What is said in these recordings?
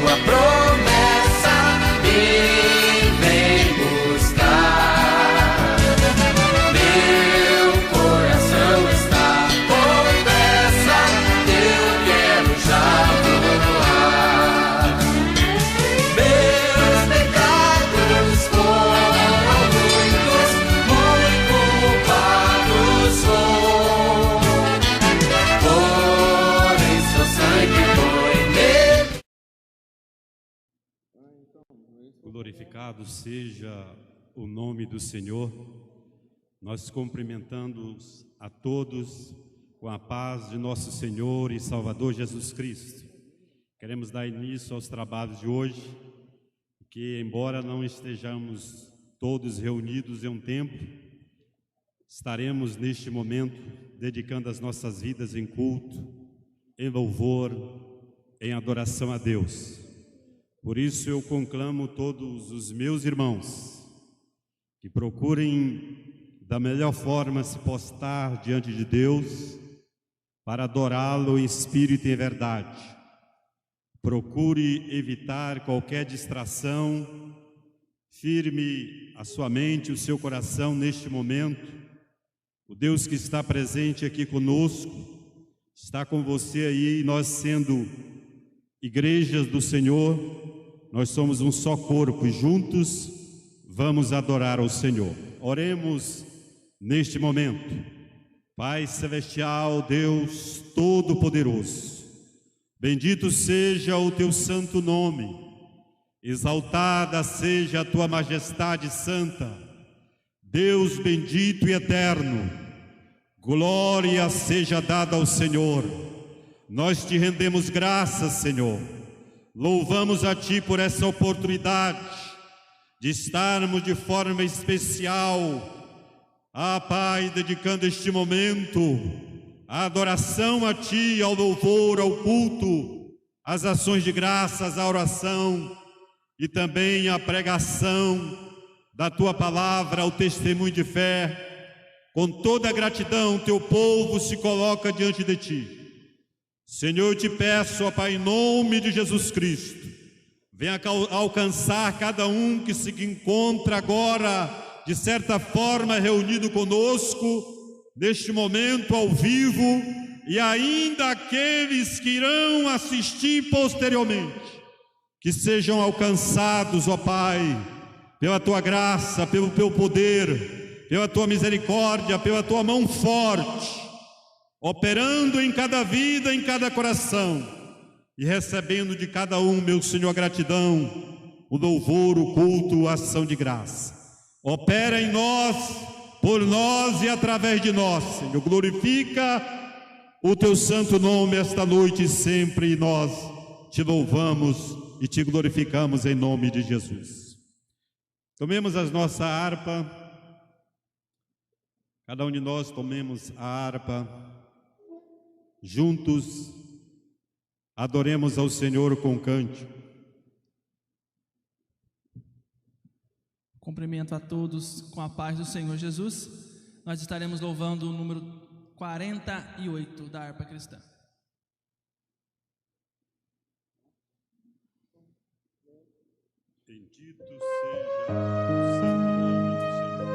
tua promessa me vem buscar. Meu coração está com pressa, eu quero já voar. Meus pecados foram muitos, muito culpado sou. Porém seu sangue foi meu. Glorificado seja o nome do Senhor. Nós cumprimentamos a todos com a paz de nosso Senhor e Salvador Jesus Cristo. Queremos dar início aos trabalhos de hoje, que embora não estejamos todos reunidos em um templo, estaremos neste momento dedicando as nossas vidas em culto, em louvor, em adoração a Deus. Por isso eu conclamo todos os meus irmãos que procurem da melhor forma se postar diante de Deus para adorá-lo em espírito e em verdade. Procure evitar qualquer distração, firme a sua mente, o seu coração neste momento. O Deus que está presente aqui conosco está com você aí, e nós sendo igrejas do Senhor, nós somos um só corpo e juntos vamos adorar ao Senhor. Oremos neste momento. Pai celestial, Deus Todo-Poderoso, bendito seja o teu santo nome, exaltada seja a tua majestade santa. Deus bendito e eterno, glória seja dada ao Senhor. Nós te rendemos graças, Senhor. Louvamos a Ti por essa oportunidade de estarmos de forma especial, Pai, dedicando este momento à adoração a Ti, ao louvor, ao culto, às ações de graças, à oração e também à pregação da Tua palavra, ao testemunho de fé. Com toda a gratidão, Teu povo se coloca diante de Ti. Senhor, eu te peço, ó Pai, em nome de Jesus Cristo, venha alcançar cada um que se encontra agora, de certa forma, reunido conosco, neste momento ao vivo, e ainda aqueles que irão assistir posteriormente, que sejam alcançados, ó Pai, pela Tua graça, pelo Teu poder, pela Tua misericórdia, pela Tua mão forte, operando em cada vida, em cada coração, e recebendo de cada um, meu Senhor, a gratidão, o louvor, o culto, a ação de graça. Opera em nós, por nós e através de nós, Senhor. Glorifica o Teu santo nome esta noite e sempre, e nós Te louvamos e Te glorificamos em nome de Jesus. Tomemos a nossa harpa, cada um de nós tomemos a harpa, juntos adoremos ao Senhor com cântico. Cumprimento a todos com a paz do Senhor Jesus. Nós estaremos louvando o número 48 da harpa cristã. Bendito seja o santo nome do Senhor.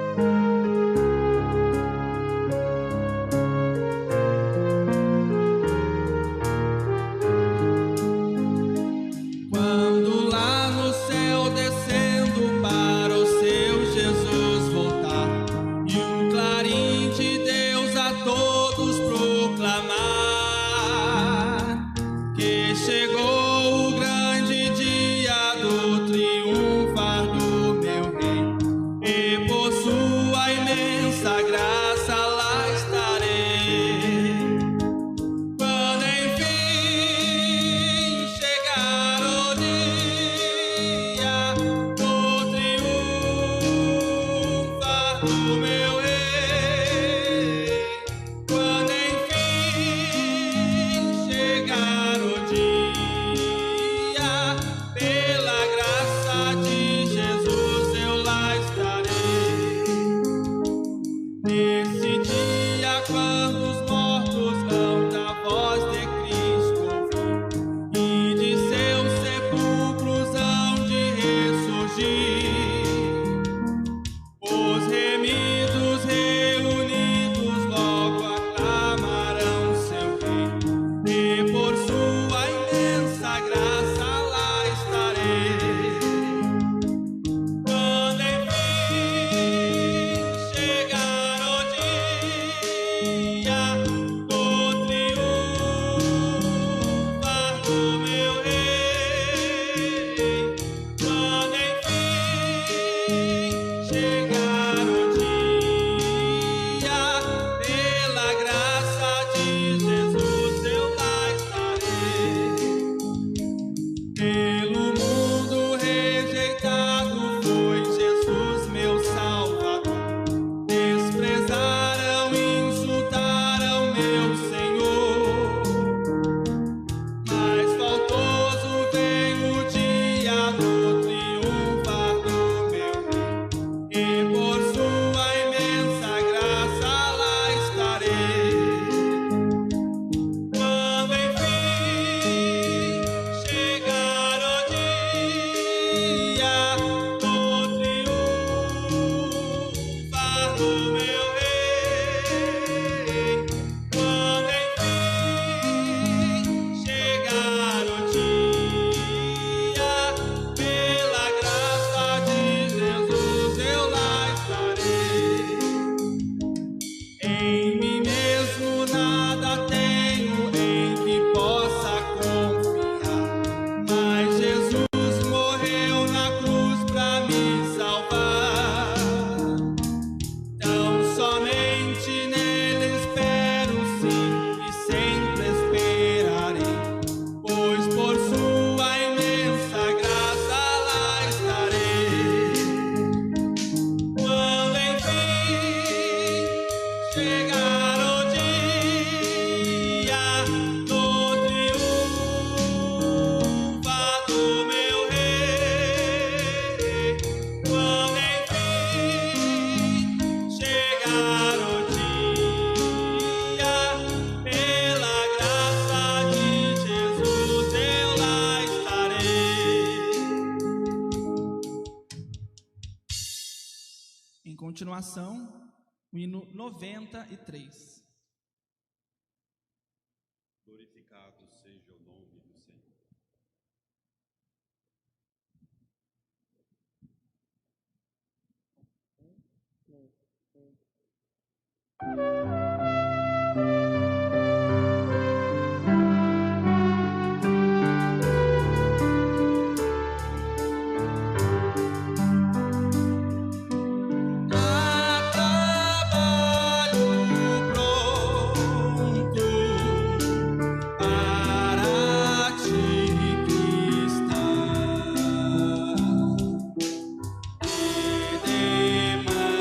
Chegou o grande dia do triunfar do meu rei. continuação, o hino 93. Glorificado seja o nome do Senhor. Demanda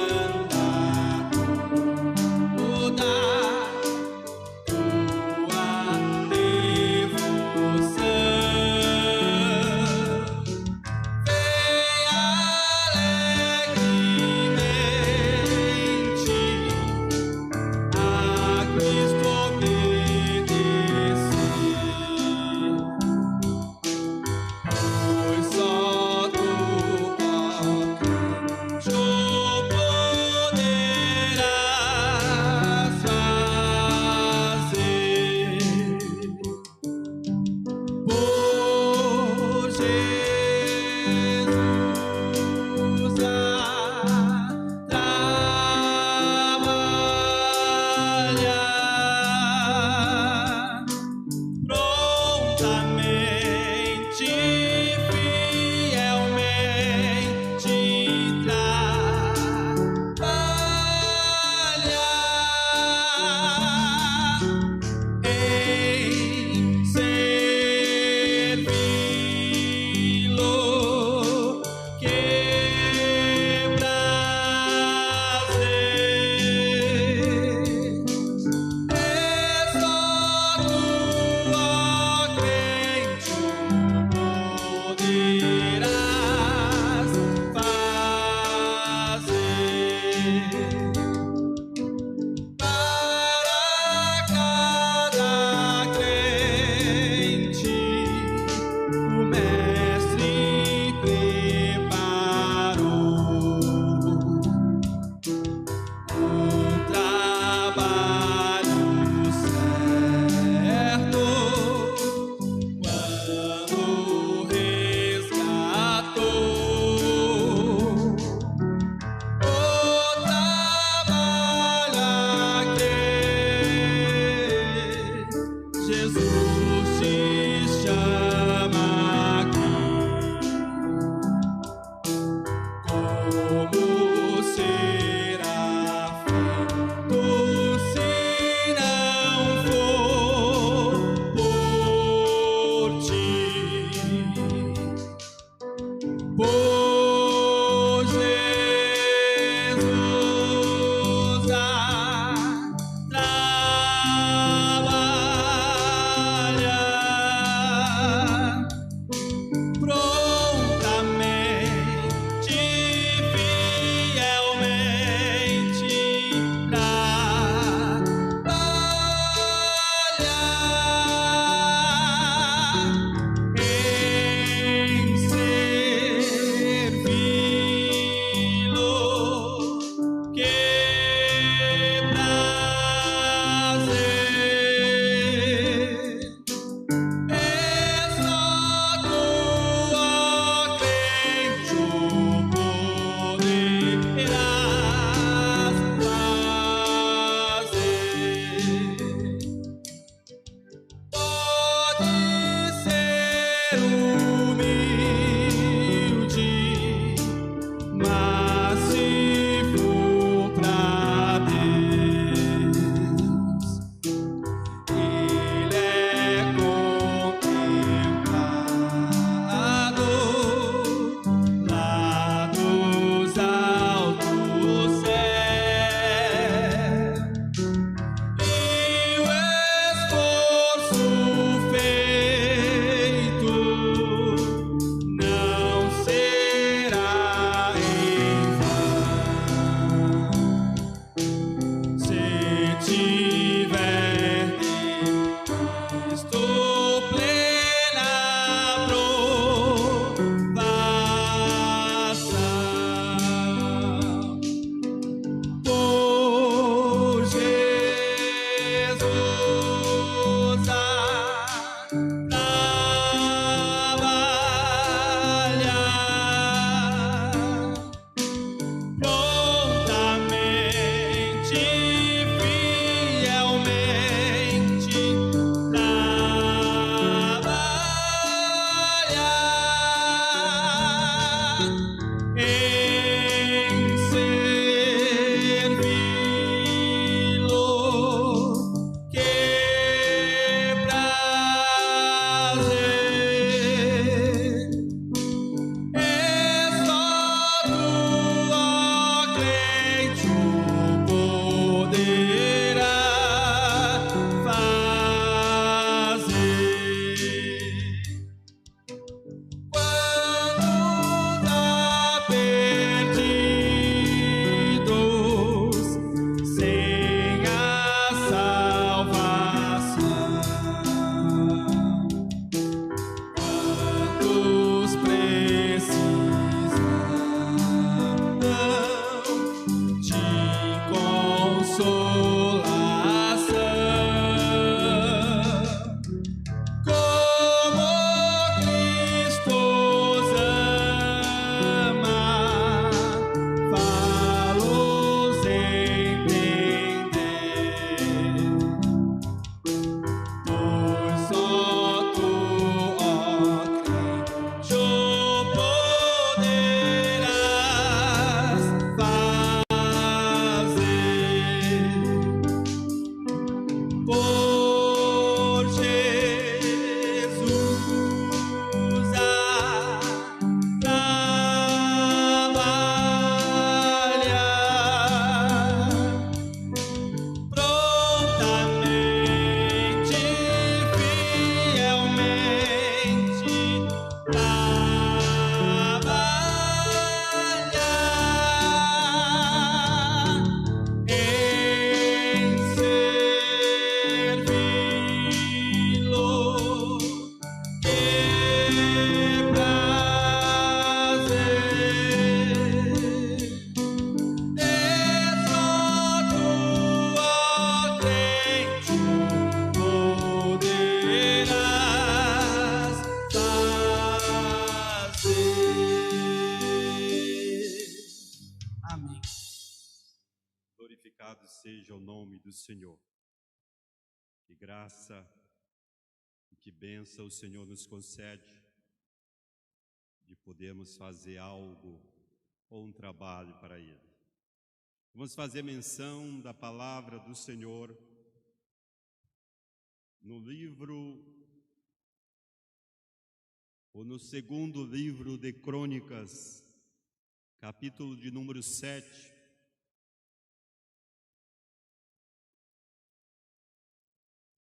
Louvado seja o nome do Senhor. Que graça e que bênção o Senhor nos concede de podermos fazer algo ou um trabalho para Ele. Vamos fazer menção da palavra do Senhor no segundo livro de Crônicas, capítulo de número 7.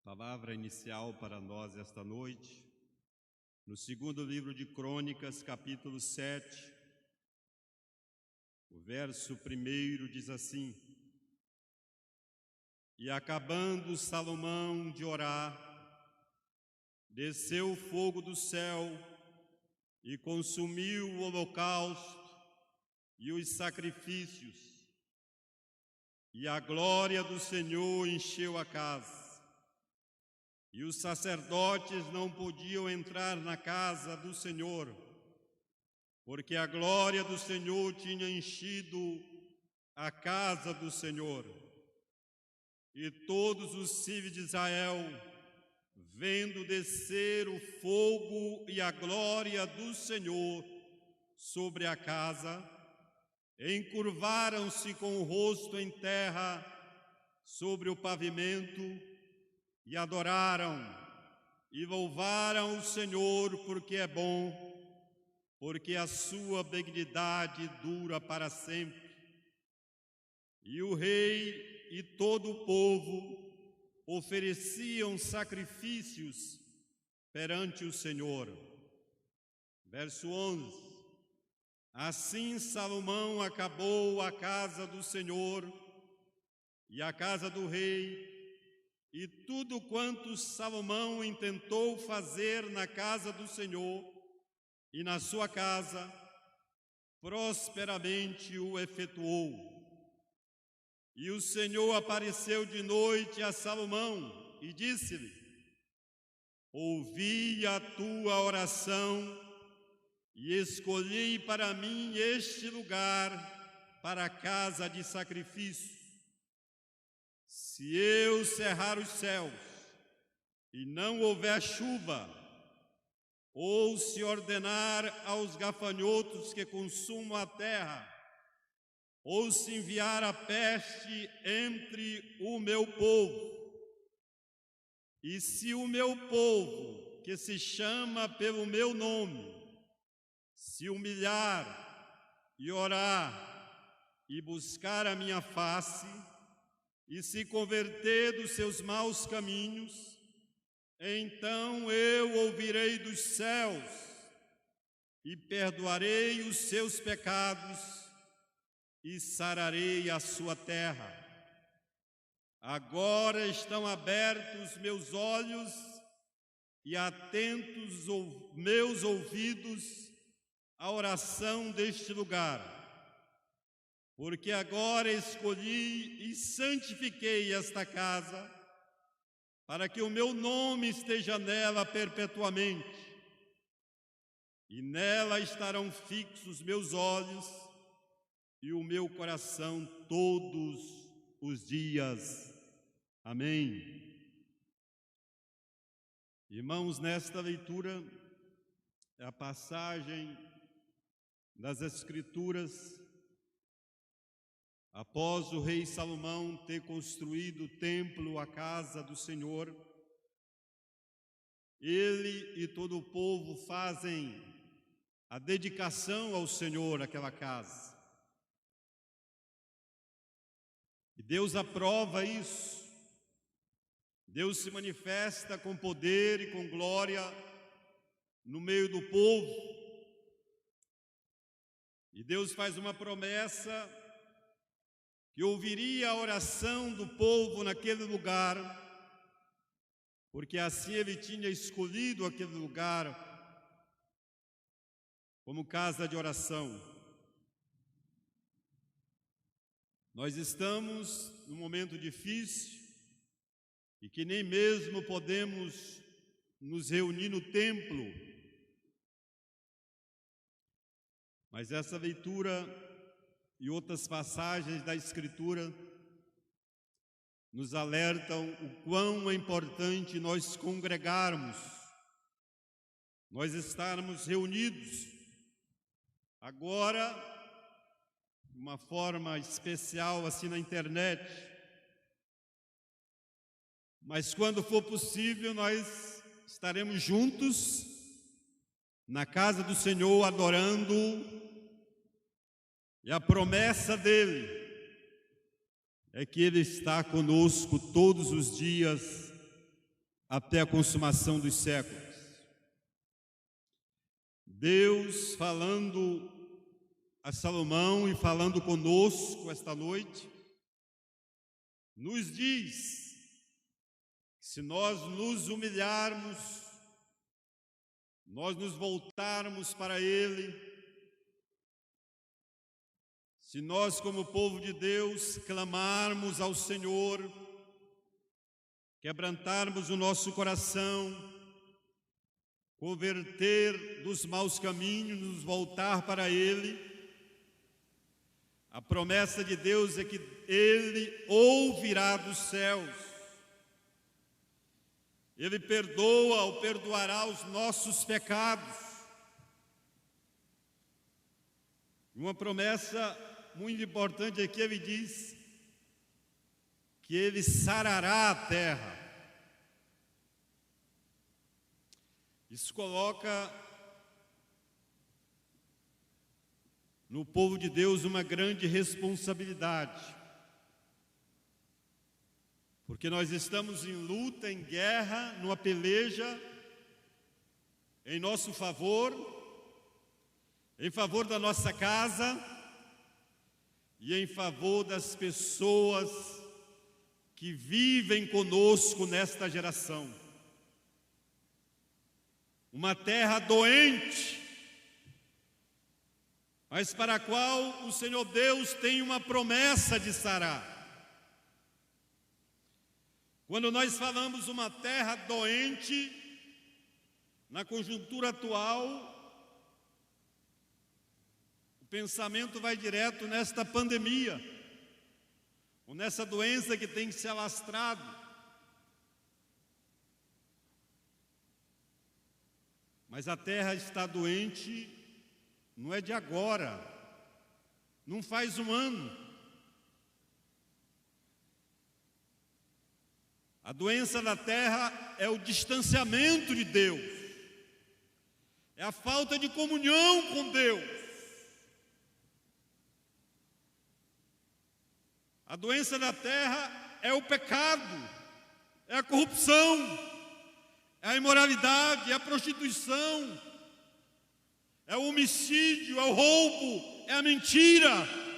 Palavra inicial para nós esta noite, no segundo livro de Crônicas, capítulo 7, o verso 1 diz assim: E acabando Salomão de orar, desceu o fogo do céu e consumiu o holocausto e os sacrifícios, e a glória do Senhor encheu a casa. E os sacerdotes não podiam entrar na casa do Senhor, porque a glória do Senhor tinha enchido a casa do Senhor. E todos os filhos de Israel, vendo descer o fogo e a glória do Senhor sobre a casa, encurvaram-se com o rosto em terra sobre o pavimento, e adoraram e louvaram o Senhor, porque é bom, porque a sua benignidade dura para sempre. E o rei e todo o povo ofereciam sacrifícios perante o Senhor. Verso 11: Assim Salomão acabou a casa do Senhor e a casa do rei, e tudo quanto Salomão intentou fazer na casa do Senhor e na sua casa, prosperamente o efetuou. E o Senhor apareceu de noite a Salomão e disse-lhe: Ouvi a tua oração e escolhi para mim este lugar para a casa de sacrifício. Se eu cerrar os céus e não houver chuva, ou se ordenar aos gafanhotos que consumam a terra, ou se enviar a peste entre o meu povo, e se o meu povo, que se chama pelo meu nome, se humilhar e orar e buscar a minha face, e se converter dos seus maus caminhos, então eu ouvirei dos céus e perdoarei os seus pecados e sararei a sua terra. Agora estão abertos meus olhos e atentos meus ouvidos à oração deste lugar, porque agora escolhi e santifiquei esta casa, para que o meu nome esteja nela perpetuamente, e nela estarão fixos meus olhos e o meu coração todos os dias. Amém. Irmãos, nesta leitura, é a passagem das Escrituras após o rei Salomão ter construído o templo, a casa do Senhor. Ele e todo o povo fazem a dedicação ao Senhor aquela casa. E Deus aprova isso. Deus se manifesta com poder e com glória no meio do povo. E Deus faz uma promessa que ouviria a oração do povo naquele lugar, porque assim ele tinha escolhido aquele lugar como casa de oração. Nós estamos num momento difícil e que nem mesmo podemos nos reunir no templo, mas essa leitura e outras passagens da Escritura nos alertam o quão é importante nós congregarmos, nós estarmos reunidos. Agora, de uma forma especial assim na internet, mas quando for possível nós estaremos juntos na casa do Senhor adorando, e a promessa dele é que ele está conosco todos os dias até a consumação dos séculos. Deus falando a Salomão e falando conosco esta noite, nos diz que se nós nos humilharmos, nós nos voltarmos para Ele, se nós como povo de Deus clamarmos ao Senhor, quebrantarmos o nosso coração, converter dos maus caminhos, nos voltar para Ele, a promessa de Deus é que Ele ouvirá dos céus, Ele perdoa ou perdoará os nossos pecados. Uma promessa muito importante aqui, Ele diz que Ele sarará a terra. Isso coloca no povo de Deus uma grande responsabilidade, porque nós estamos em luta, em guerra, numa peleja em nosso favor, em favor da nossa casa e em favor das pessoas que vivem conosco nesta geração. Uma terra doente, mas para a qual o Senhor Deus tem uma promessa de sarar. Quando nós falamos uma terra doente, na conjuntura atual, o pensamento vai direto nesta pandemia, ou nessa doença que tem se alastrado. Mas a terra está doente, não é de agora, não faz um ano. A doença da terra é o distanciamento de Deus, é a falta de comunhão com Deus. A doença da terra é o pecado, é a corrupção, é a imoralidade, é a prostituição, é o homicídio, é o roubo, é a mentira,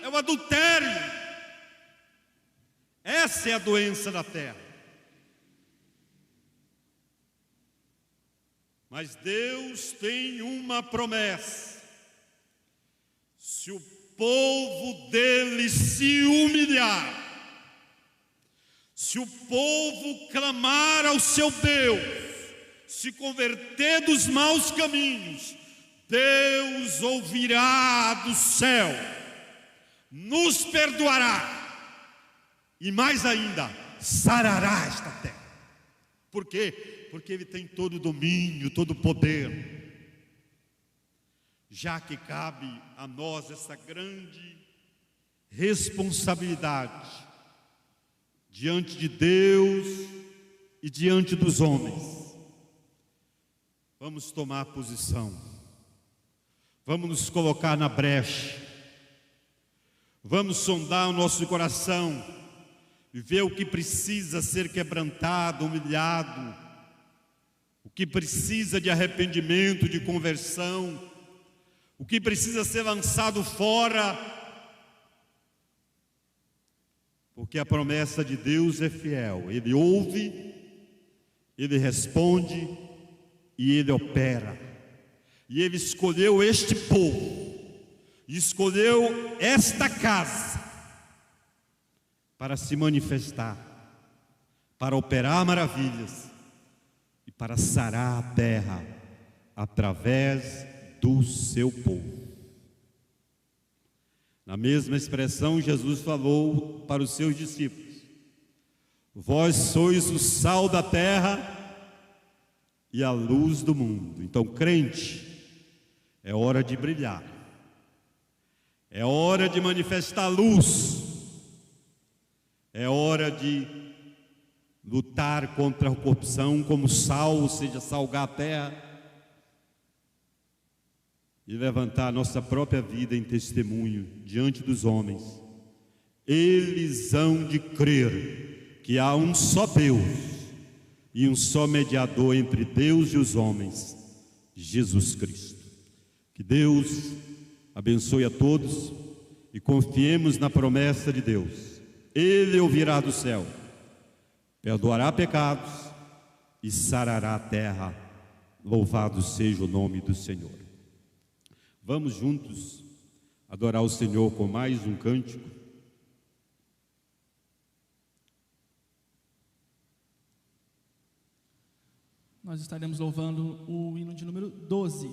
é o adultério. Essa é a doença da terra. Mas Deus tem uma promessa: se o povo dele se humilhar, se o povo clamar ao seu Deus, se converter dos maus caminhos, Deus ouvirá do céu, nos perdoará e mais ainda, sarará esta terra. Por quê? Porque Ele tem todo o domínio, todo o poder. Já que cabe a nós essa grande responsabilidade diante de Deus e diante dos homens, vamos tomar posição, vamos nos colocar na brecha, vamos sondar o nosso coração e ver o que precisa ser quebrantado, humilhado, o que precisa de arrependimento, de conversão, o que precisa ser lançado fora, porque a promessa de Deus é fiel. Ele ouve, Ele responde e Ele opera. E Ele escolheu este povo, escolheu esta casa para se manifestar, para operar maravilhas e para sarar a terra através do seu povo. Na mesma expressão, Jesus falou para os seus discípulos: Vós sois o sal da terra e a luz do mundo. Então, crente, é hora de brilhar, é hora de manifestar luz, é hora de lutar contra a corrupção como sal, ou seja, salgar a terra, e levantar a nossa própria vida em testemunho diante dos homens. Eles hão de crer que há um só Deus e um só mediador entre Deus e os homens, Jesus Cristo. Que Deus abençoe a todos e confiemos na promessa de Deus. Ele ouvirá do céu, perdoará pecados e sarará a terra. Louvado seja o nome do Senhor. Vamos juntos adorar o Senhor com mais um cântico. Nós estaremos louvando o hino de número 12.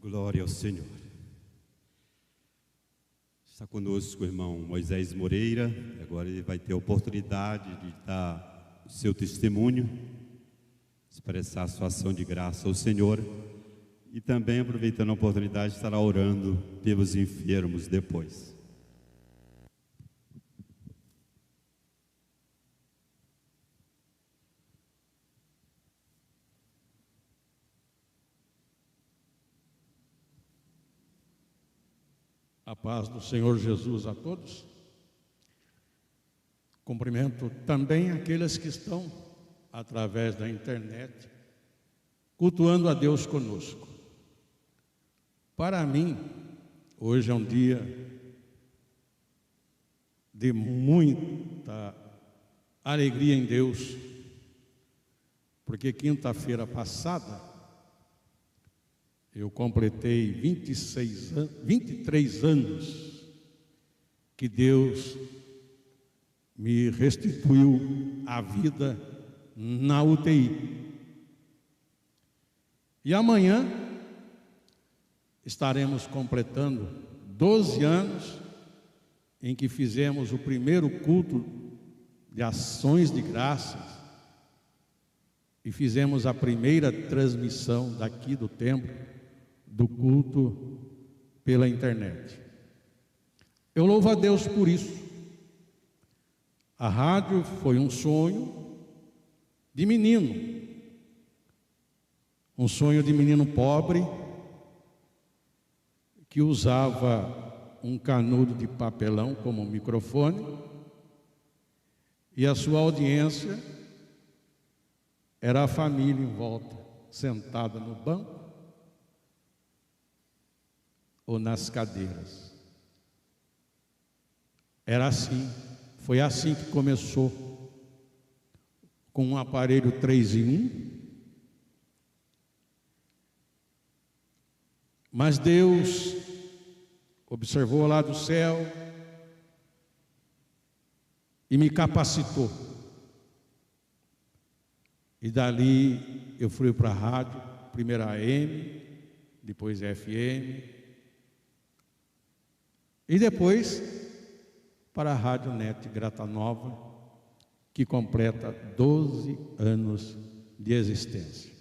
Glória ao Senhor. Está conosco o irmão Moisés Moreira. Agora ele vai ter a oportunidade de dar o seu testemunho. expressar sua ação de graça ao Senhor e também, aproveitando a oportunidade, estará orando pelos enfermos depois. A paz do Senhor Jesus a todos. Cumprimento também aqueles que estão através da internet cultuando a Deus conosco. Para mim, hoje é um dia de muita alegria em Deus, porque quinta-feira passada eu completei 23 anos que Deus me restituiu a vida na UTI. E amanhã estaremos completando 12 anos em que fizemos o primeiro culto de ações de graças e fizemos a primeira transmissão daqui do templo do culto pela internet. Eu louvo a Deus por isso. A rádio foi um sonho de menino, um sonho de menino pobre que usava um canudo de papelão como microfone e a sua audiência era a família em volta, sentada no banco ou nas cadeiras. Era assim, foi assim que começou, com um aparelho 3 em 1. Mas Deus observou lá do céu e me capacitou. E dali eu fui para a rádio, primeiro AM, depois FM, e depois para a Rádio Net Grata Nova, que completa 12 anos de existência.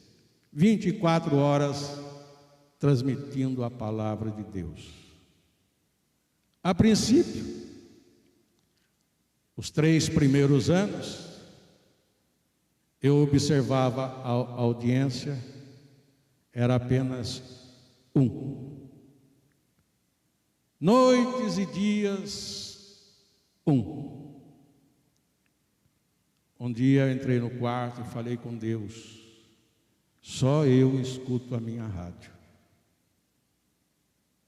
24 horas transmitindo a palavra de Deus. A princípio, os 3 primeiros anos, eu observava a audiência, era apenas 1. Noites e dias, 1. Um dia eu entrei no quarto e falei com Deus, só eu escuto a minha rádio.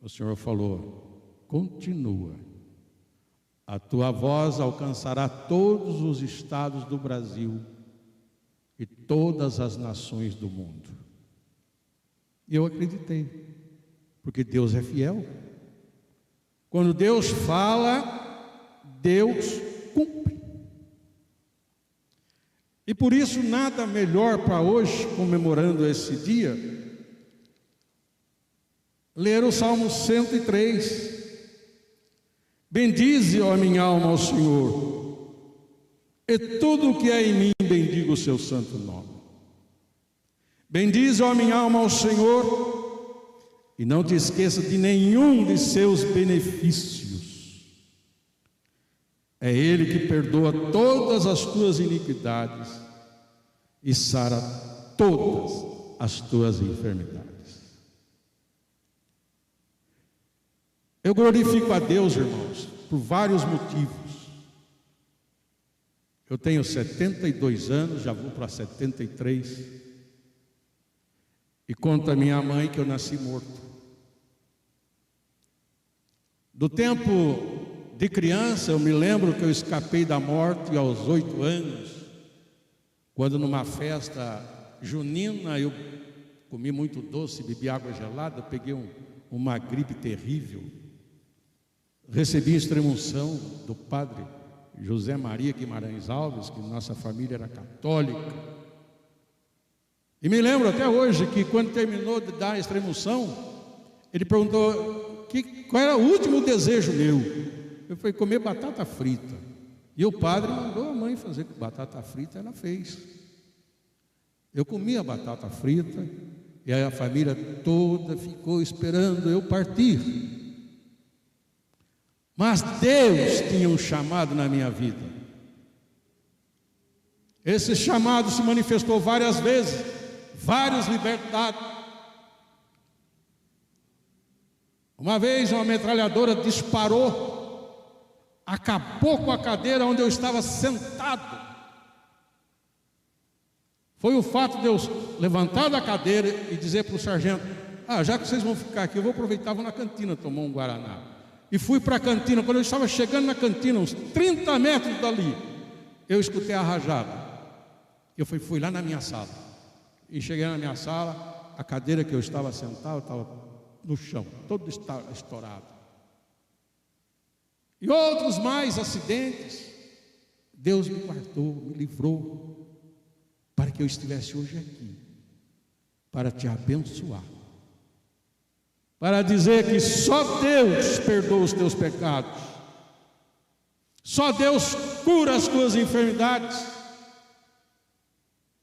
O Senhor falou, continua, a tua voz alcançará todos os estados do Brasil e todas as nações do mundo. E eu acreditei, porque Deus é fiel. Quando Deus fala, Deus cumpre. E por isso nada melhor para hoje, comemorando esse dia, ler o Salmo 103. Bendize, ó minha alma, ao Senhor, e tudo o que é em mim bendiga o seu santo nome. Bendize, ó minha alma, ao Senhor, e não te esqueça de nenhum de seus benefícios. É Ele que perdoa todas as tuas iniquidades e sara todas as tuas enfermidades. Eu glorifico a Deus, irmãos, por vários motivos. Eu tenho 72 anos, já vou para 73. E conta a minha mãe que eu nasci morto. Do tempo de criança, eu me lembro que eu escapei da morte aos 8 anos, quando numa festa junina eu comi muito doce, bebi água gelada, peguei uma gripe terrível. Recebi a extrema-unção do padre José Maria Guimarães Alves, que nossa família era católica. E me lembro até hoje que quando terminou de dar a extrema-unção, ele perguntou qual era o último desejo meu. Eu falei, comer batata frita. E o padre mandou a mãe fazer batata frita, ela fez. Eu comi a batata frita e aí a família toda ficou esperando eu partir. Mas Deus tinha um chamado na minha vida. Esse chamado se manifestou várias vezes, vários libertados. Uma vez uma metralhadora disparou, acabou com a cadeira onde eu estava sentado. Foi o fato de eu levantar da cadeira e dizer para o sargento: já que vocês vão ficar aqui, eu vou aproveitar, vou na cantina tomar um guaraná. E fui para a cantina. Quando eu estava chegando na cantina, uns 30 metros dali, eu escutei a rajada. Eu fui lá na minha sala. E cheguei na minha sala, a cadeira que eu estava sentado estava no chão, todo estourado. E outros mais acidentes. Deus me guardou, me livrou, para que eu estivesse hoje aqui, para te abençoar, para dizer que só Deus perdoa os teus pecados, só Deus cura as tuas enfermidades.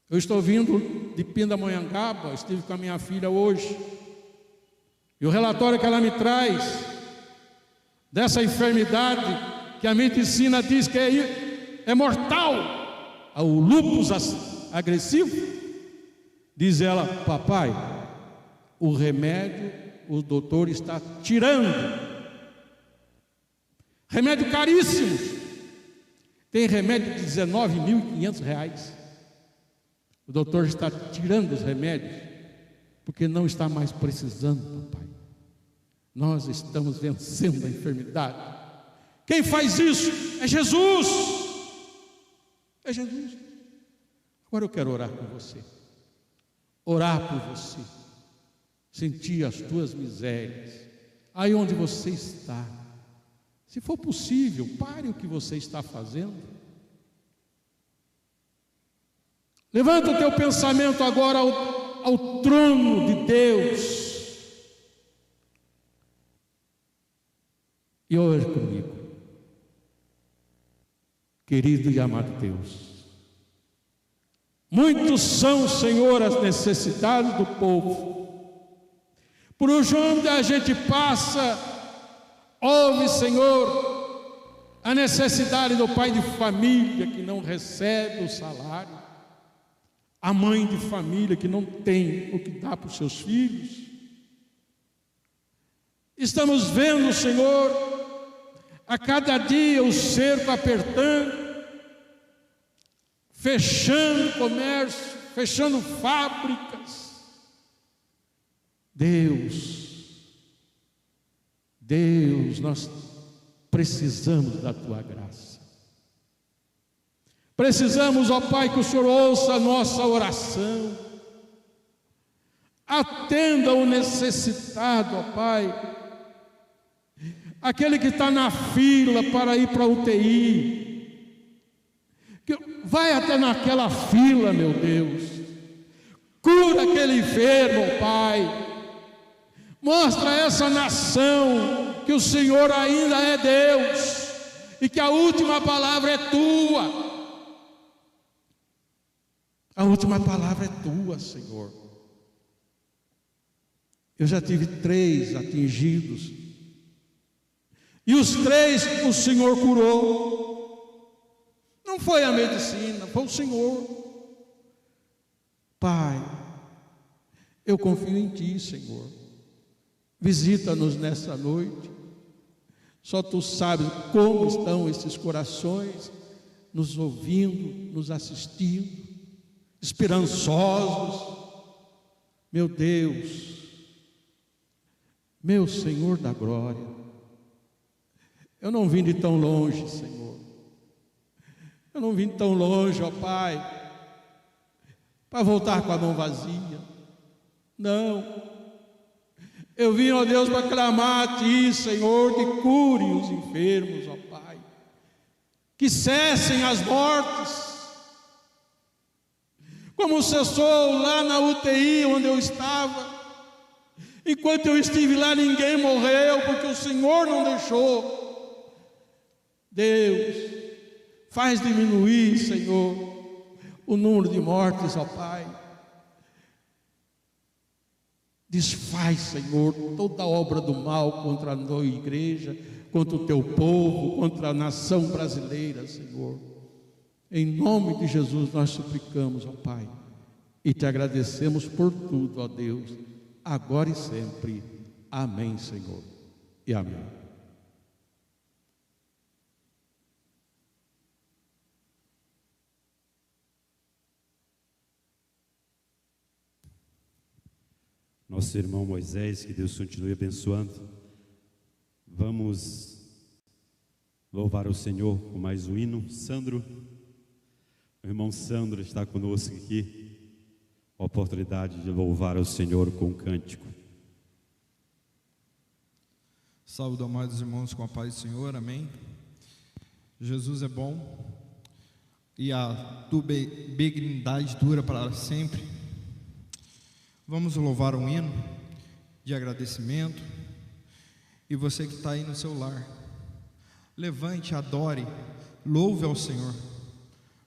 Eu estou vindo de Pindamonhangaba, estive com a minha filha hoje, e o relatório que ela me traz dessa enfermidade que a medicina diz que é mortal, o lúpus agressivo, diz ela: papai, o remédio o doutor está tirando, remédio caríssimo, tem remédio de R$19.500, o doutor está tirando os remédios, porque não está mais precisando, papai. Nós estamos vencendo a enfermidade. Quem faz isso? É Jesus. É Jesus. Agora eu quero orar por você. Orar por você. Sentir as tuas misérias. Aí onde você está. Se for possível, pare o que você está fazendo. Levanta o teu pensamento agora ao trono de Deus. E ore comigo. Querido e amado Deus, muitos são, Senhor, as necessidades do povo, por onde a gente passa, ouve, Senhor, a necessidade do pai de família que não recebe o salário, a mãe de família que não tem o que dar para os seus filhos. Estamos vendo, Senhor, a cada dia o cerco apertando, fechando comércio, fechando fábricas. Deus, nós precisamos da Tua graça. Precisamos, ó Pai, que o Senhor ouça a nossa oração. Atenda o necessitado, ó Pai. Aquele que está na fila para ir para a UTI, vai até naquela fila, meu Deus, cura aquele enfermo, Pai, mostra a essa nação que o Senhor ainda é Deus, e que a última palavra é Tua, a última palavra é Tua, Senhor. Eu já tive 3 atingidos, e os 3 o Senhor curou. Não foi a medicina, foi o Senhor. Pai, eu confio em Ti, Senhor. Visita-nos nessa noite. Só Tu sabes como estão esses corações, nos ouvindo, nos assistindo, esperançosos. Meu Deus, meu Senhor da glória, eu não vim de tão longe, Senhor. Eu não vim de tão longe, ó Pai, para voltar com a mão vazia. Não. Eu vim, ó Deus, para clamar a Ti, Senhor, que cure os enfermos, ó Pai. Que cessem as mortes. Como cessou lá na UTI onde eu estava. Enquanto eu estive lá, ninguém morreu, porque o Senhor não deixou. Deus, faz diminuir, Senhor, o número de mortes, ó Pai. Desfaz, Senhor, toda obra do mal contra a tua igreja, contra o teu povo, contra a nação brasileira, Senhor. Em nome de Jesus nós suplicamos, ó Pai, e te agradecemos por tudo, ó Deus, agora e sempre. Amém, Senhor, e amém. Nosso irmão Moisés, que Deus continue abençoando. Vamos louvar o Senhor com mais um hino. Sandro, o irmão Sandro está conosco aqui. A oportunidade de louvar ao Senhor com um cântico. Saúde, amados irmãos, com a paz do Senhor, amém. Jesus é bom e a tua benignidade dura para sempre. Vamos louvar um hino de agradecimento. E você que está aí no seu lar, levante, adore, louve ao Senhor,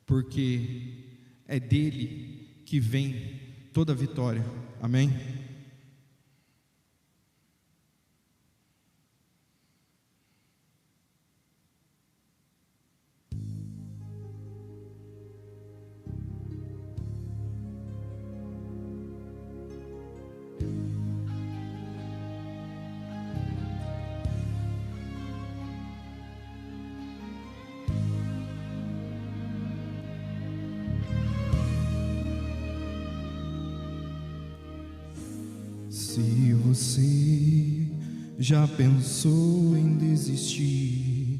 porque é dele que vem toda a vitória, amém? Se você já pensou em desistir,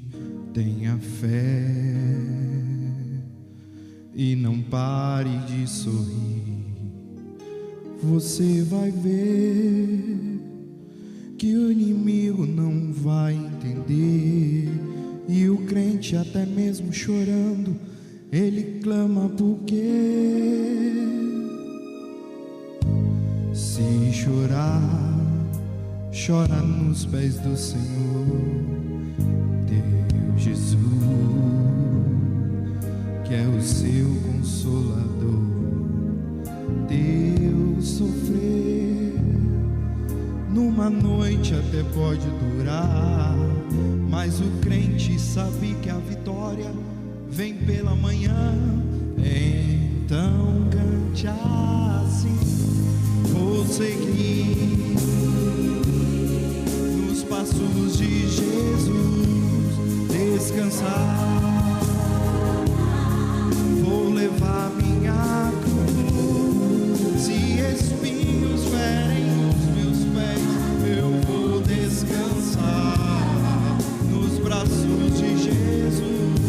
tenha fé e não pare de sorrir. Você vai ver que o inimigo não vai entender, e o crente até mesmo chorando, ele clama porque se chorar, chora nos pés do Senhor, teu Jesus, que é o seu consolador. Teu sofrer numa noite até pode durar, mas o crente sabe que a vitória vem pela manhã. Então cante assim: vou seguir nos passos de Jesus, descansar. Vou levar minha cruz, se espinhos ferem os meus pés, eu vou descansar nos braços de Jesus.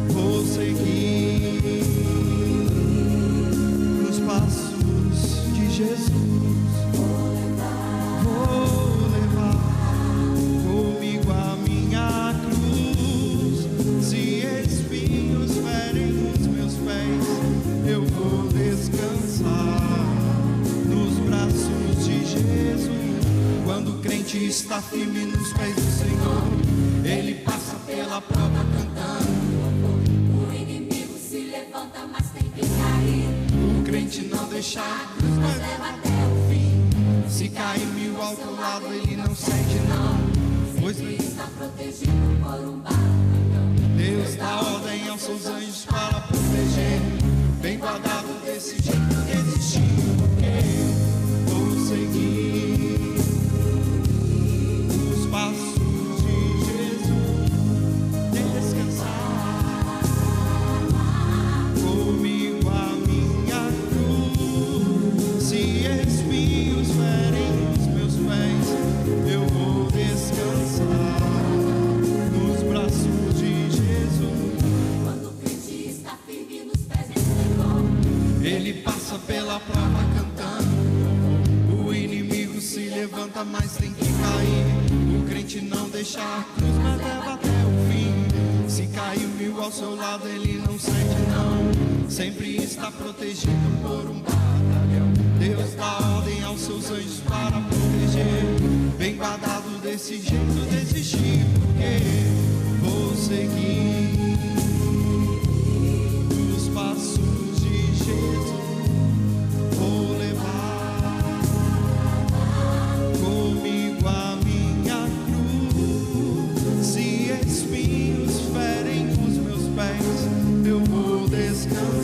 Vou seguir nos passos de Jesus. Vou levar comigo a minha cruz, se espinhos ferem os meus pés, eu vou descansar nos braços de Jesus. Quando o crente está firme nos pés do Senhor, ele passa pela prova cantando. O inimigo se levanta, mas tem que cair. O crente não deixa a cruz, Mas leva até o fim. se cair 1000 ao teu lado, ele não cede não, pois Sempre está protegido por um batalhão. Deus dá ordem aos seus anjos para proteger. Bem guardado desse jeito, desistir, porque vou seguir os passos de Jesus, descansar comigo a minha cruz. Se espinhos ferem os meus pés, eu vou descansar nos braços de Jesus. Quando o crente está firme nos pés do Senhor, Ele passa pela prova cantando. O inimigo se levanta, mas tem que cair. O crente não deixa a cruz, mas leva até o fim. Se cair 1000 ao seu lado, ele não cede não, sempre está protegido por um batalhão. Deus dá ordem aos seus anjos para proteger. Bem guardado desse jeito, desistir, porque vou seguir os passos de Jesus. Vou levar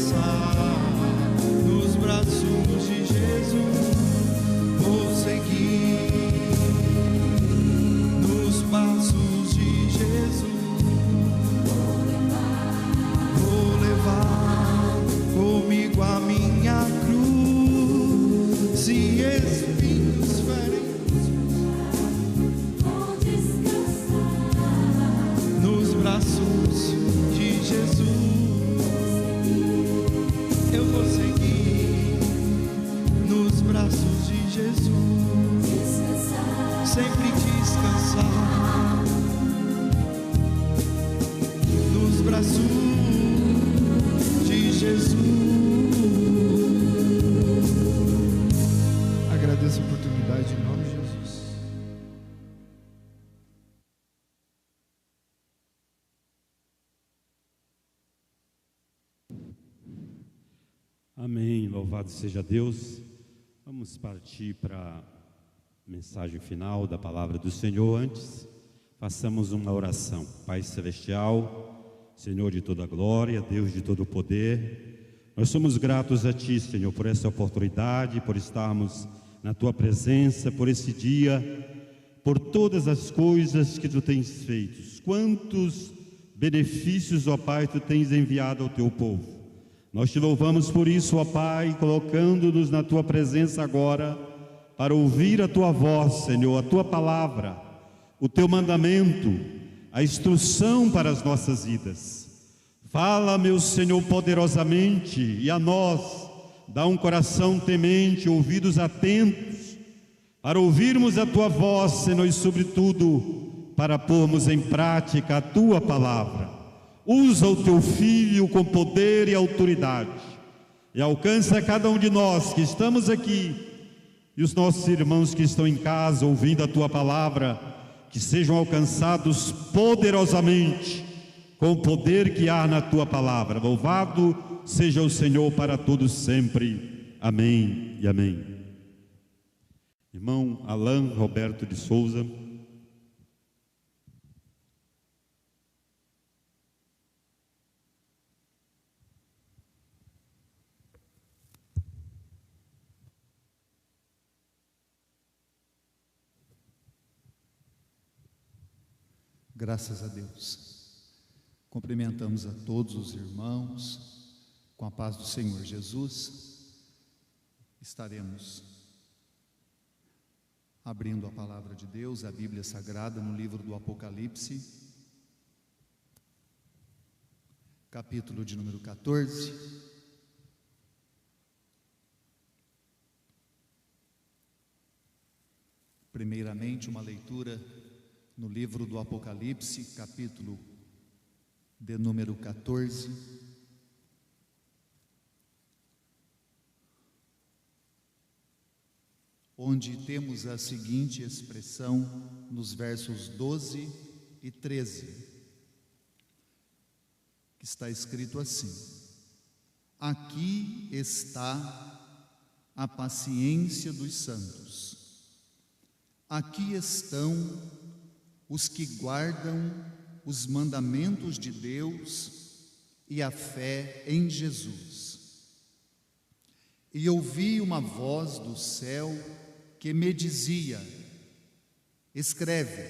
descansar nos braços de Jesus. Vou seguir nos passos de Jesus. Vou levar comigo a minha cruz. Se espinhos ferem, Vou descansar. nos braços de Jesus. Eu vou seguir nos braços de Jesus, Descansar. sempre descansar nos braços de Jesus. Agradeço a oportunidade em nome de Jesus. Amém, louvado seja Deus. Vamos partir para a mensagem final da palavra do Senhor. Antes, façamos uma oração. Pai Celestial, Senhor de toda glória, Deus de todo poder, nós somos gratos a Ti, Senhor, por essa oportunidade, por estarmos na Tua presença, por esse dia, por todas as coisas que Tu tens feito. Quantos benefícios, ó Pai, Tu tens enviado ao Teu povo. Nós Te louvamos por isso, ó Pai, colocando-nos na Tua presença agora, para ouvir a Tua voz, Senhor, a Tua palavra, o Teu mandamento, a instrução para as nossas vidas. Fala, meu Senhor, poderosamente, e a nós dá um coração temente, ouvidos atentos, para ouvirmos a Tua voz, Senhor, e sobretudo, para pormos em prática a Tua palavra. Usa o Teu Filho com poder e autoridade, e alcança cada um de nós que estamos aqui, e os nossos irmãos que estão em casa ouvindo a Tua palavra, que sejam alcançados poderosamente, com o poder que há na Tua palavra. Louvado seja o Senhor para todos sempre. Amém e amém. Irmão Alain Roberto de Souza. Graças a Deus. Cumprimentamos a todos os irmãos com a paz do Senhor Jesus. Estaremos abrindo a palavra de Deus, a Bíblia Sagrada, no livro do Apocalipse, capítulo de número 14. Primeiramente, uma leitura no livro do Apocalipse, capítulo de número 14, onde temos a seguinte expressão nos versos 12 e 13, que está escrito assim: aqui está a paciência dos santos, aqui estão os que guardam os mandamentos de Deus e a fé em Jesus. E ouvi uma voz do céu que me dizia: escreve,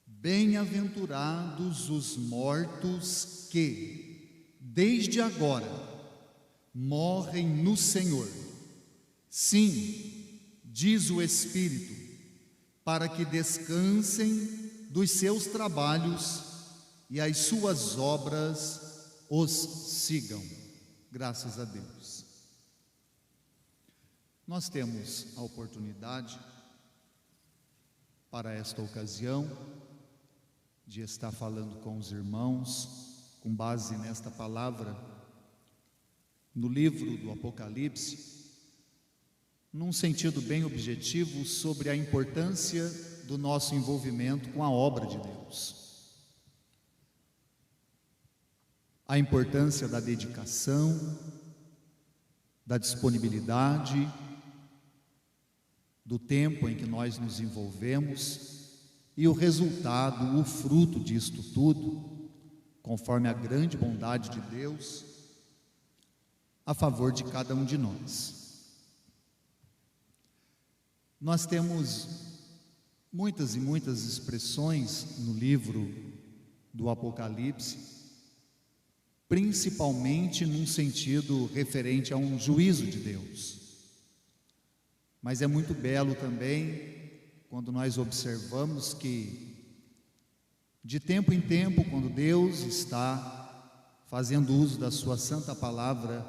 bem-aventurados os mortos que, desde agora, morrem no Senhor. Sim, diz o Espírito, para que descansem dos seus trabalhos e as suas obras os sigam. Graças a Deus. Nós temos a oportunidade, para esta ocasião, de estar falando com os irmãos, com base nesta palavra, no livro do Apocalipse, num sentido bem objetivo, sobre a importância do nosso envolvimento com a obra de Deus. A importância da dedicação, da disponibilidade, do tempo em que nós nos envolvemos e o resultado, o fruto disto tudo, conforme a grande bondade de Deus, a favor de cada um de nós. Nós temos muitas e muitas expressões no livro do Apocalipse, principalmente num sentido referente a um juízo de Deus. Mas é muito belo também quando nós observamos que, de tempo em tempo, quando Deus está fazendo uso da sua santa palavra,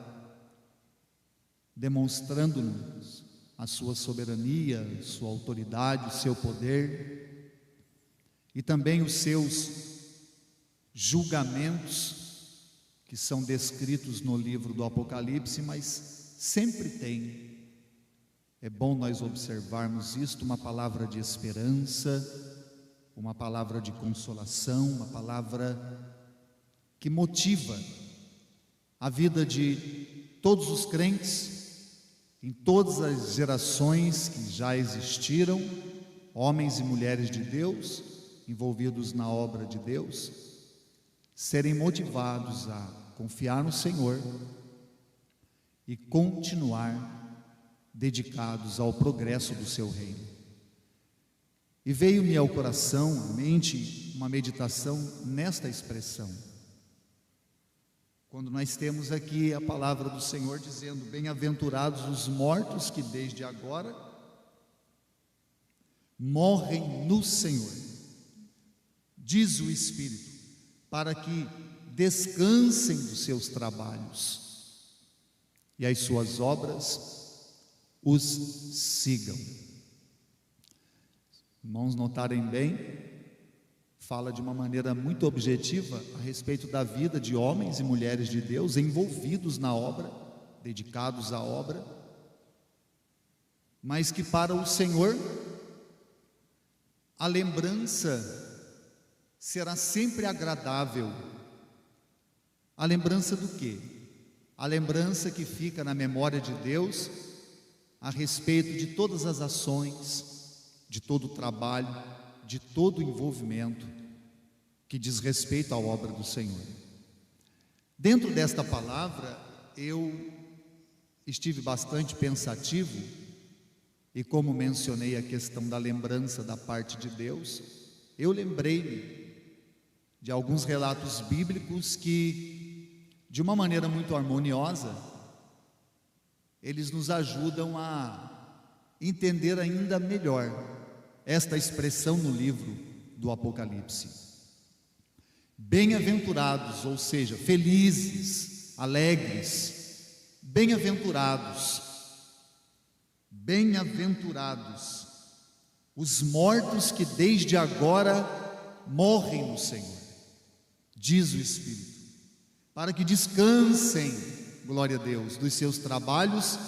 demonstrando-nos a sua soberania, sua autoridade, o seu poder e também os seus julgamentos, que são descritos no livro do Apocalipse, mas sempre tem, é bom nós observarmos isto, uma palavra de esperança, uma palavra de consolação, uma palavra que motiva a vida de todos os crentes, em todas as gerações que já existiram, homens e mulheres de Deus, envolvidos na obra de Deus, serem motivados a confiar no Senhor e continuar dedicados ao progresso do seu reino. E veio-me ao coração, à mente, uma meditação nesta expressão. Quando nós temos aqui a palavra do Senhor dizendo: bem-aventurados os mortos que desde agora morrem no Senhor, diz o Espírito, para que descansem dos seus trabalhos e as suas obras os sigam. Irmãos, notarem bem, fala de uma maneira muito objetiva a respeito da vida de homens e mulheres de Deus envolvidos na obra, dedicados à obra, mas que para o Senhor a lembrança será sempre agradável. A lembrança do quê? A lembrança que fica na memória de Deus a respeito de todas as ações, de todo o trabalho, de todo o envolvimento que diz respeito à obra do Senhor. Dentro desta palavra, eu estive bastante pensativo, e como mencionei a questão da lembrança da parte de Deus, eu lembrei-me de alguns relatos bíblicos que, de uma maneira muito harmoniosa, eles nos ajudam a entender ainda melhor esta expressão no livro do Apocalipse. Bem-aventurados, ou seja, felizes, alegres, bem-aventurados, bem-aventurados os mortos que desde agora morrem no Senhor, diz o Espírito, para que descansem, glória a Deus, dos seus trabalhos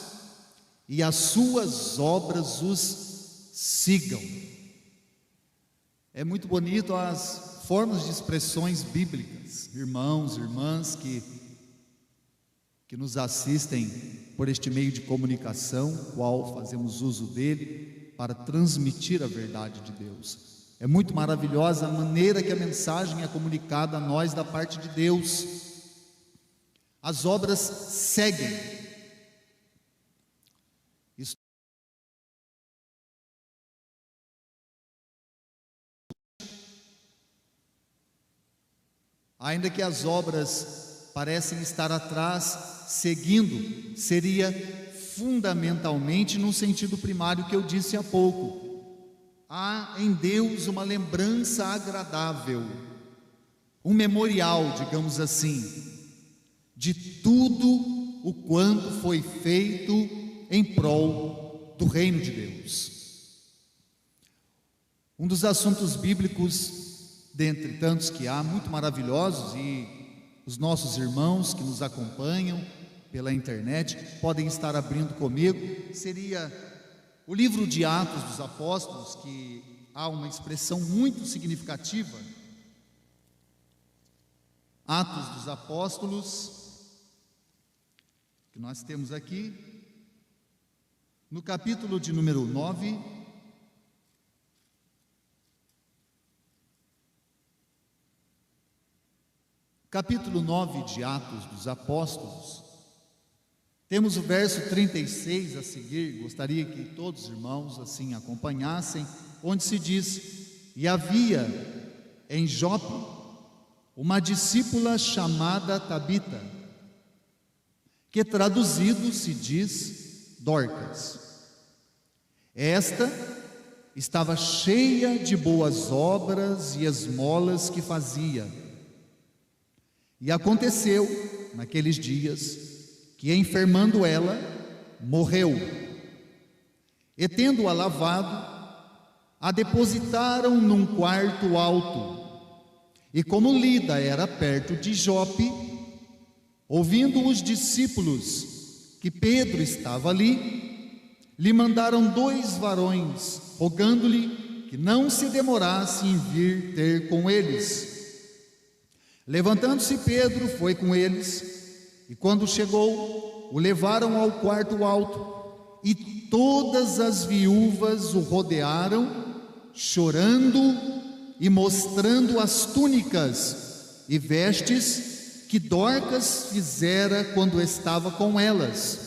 e as suas obras os sigam. É muito bonito as formas de expressões bíblicas, irmãos, irmãs que nos assistem por este meio de comunicação, qual fazemos uso dele para transmitir a verdade de Deus. É muito maravilhosa a maneira que a mensagem é comunicada a nós da parte de Deus. As obras seguem. Isso ainda que as obras parecem estar atrás, seguindo, seria fundamentalmente no sentido primário que eu disse há pouco. Há em Deus uma lembrança agradável, um memorial, digamos assim, de tudo o quanto foi feito em prol do reino de Deus. Um dos assuntos bíblicos, dentre tantos que há, muito maravilhosos, e os nossos irmãos que nos acompanham pela internet podem estar abrindo comigo, seria o livro de Atos dos Apóstolos, que há uma expressão muito significativa. Atos dos Apóstolos, que nós temos aqui, no capítulo de número 9, capítulo 9 de Atos dos Apóstolos, Temos o verso 36 a seguir, gostaria que todos os irmãos assim acompanhassem, onde se diz: e havia em Jope uma discípula chamada Tabita, que traduzido se diz Dorcas. Esta estava cheia de boas obras e esmolas que fazia. E aconteceu naqueles dias que, enfermando ela, morreu. E tendo-a lavado, a depositaram num quarto alto. E como Lida era perto de Jope, ouvindo os discípulos que Pedro estava ali, lhe mandaram 2 varões, rogando-lhe que não se demorasse em vir ter com eles. Levantando-se Pedro, foi com eles, e quando chegou, o levaram ao quarto alto, e todas as viúvas o rodearam, chorando e mostrando as túnicas e vestes que Dorcas fizera quando estava com elas.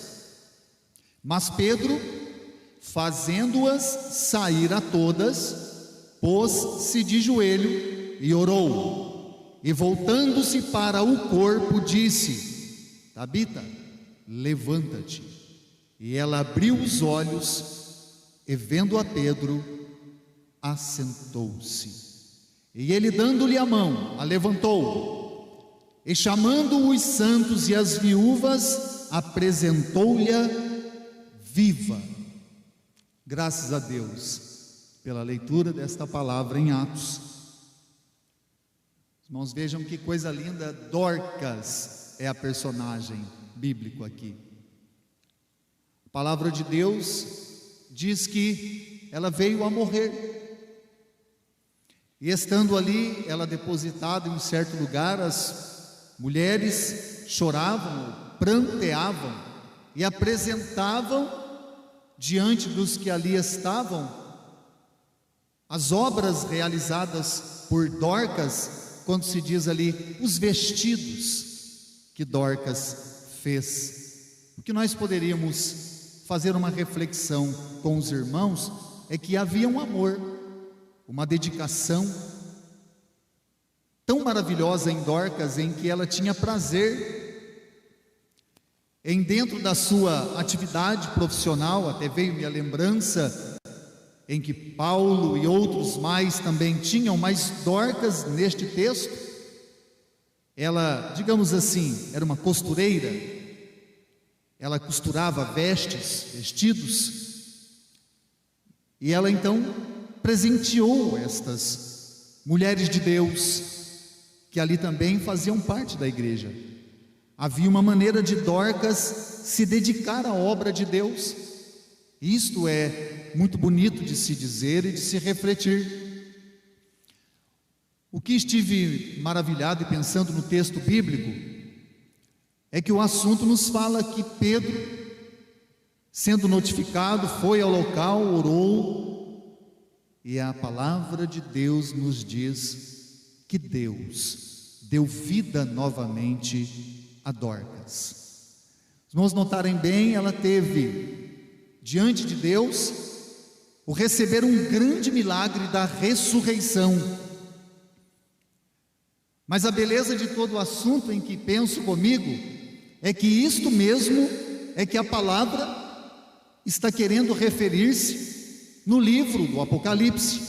Mas Pedro, fazendo-as sair a todas, pôs-se de joelho e orou. E voltando-se para o corpo, disse: Tabita, levanta-te. E ela abriu os olhos, e vendo a Pedro, assentou-se. E ele, dando-lhe a mão, a levantou. E chamando os santos e as viúvas, apresentou-lhe viva. Graças a Deus pela leitura desta palavra em Atos. Irmãos, vejam que coisa linda. Dorcas é a personagem bíblico aqui. A palavra de Deus diz que ela veio a morrer, e estando ali, ela depositada em um certo lugar, as mulheres choravam, pranteavam e apresentavam diante dos que ali estavam as obras realizadas por Dorcas, quando se diz ali, os vestidos que Dorcas fez. O que nós poderíamos fazer uma reflexão com os irmãos é que havia um amor, uma dedicação tão maravilhosa em Dorcas, em que ela tinha prazer em, dentro da sua atividade profissional, até veio-me a lembrança em que Paulo e outros mais também tinham, mas Dorcas, neste texto, ela, digamos assim, era uma costureira. Ela costurava vestidos, e ela então presenteou estas mulheres de Deus, que ali também faziam parte da igreja. Havia uma maneira de Dorcas se dedicar à obra de Deus. Isto é muito bonito de se dizer e de se refletir. O que estive maravilhado e pensando no texto bíblico é que o assunto nos fala que Pedro, sendo notificado, foi ao local, orou, e a palavra de Deus nos diz que Deus deu vida novamente a Dorcas. Os irmãos notarem bem, ela teve diante de Deus o receber um grande milagre da ressurreição. Mas a beleza de todo o assunto em que penso comigo é que isto mesmo é que a palavra está querendo referir-se no livro do Apocalipse,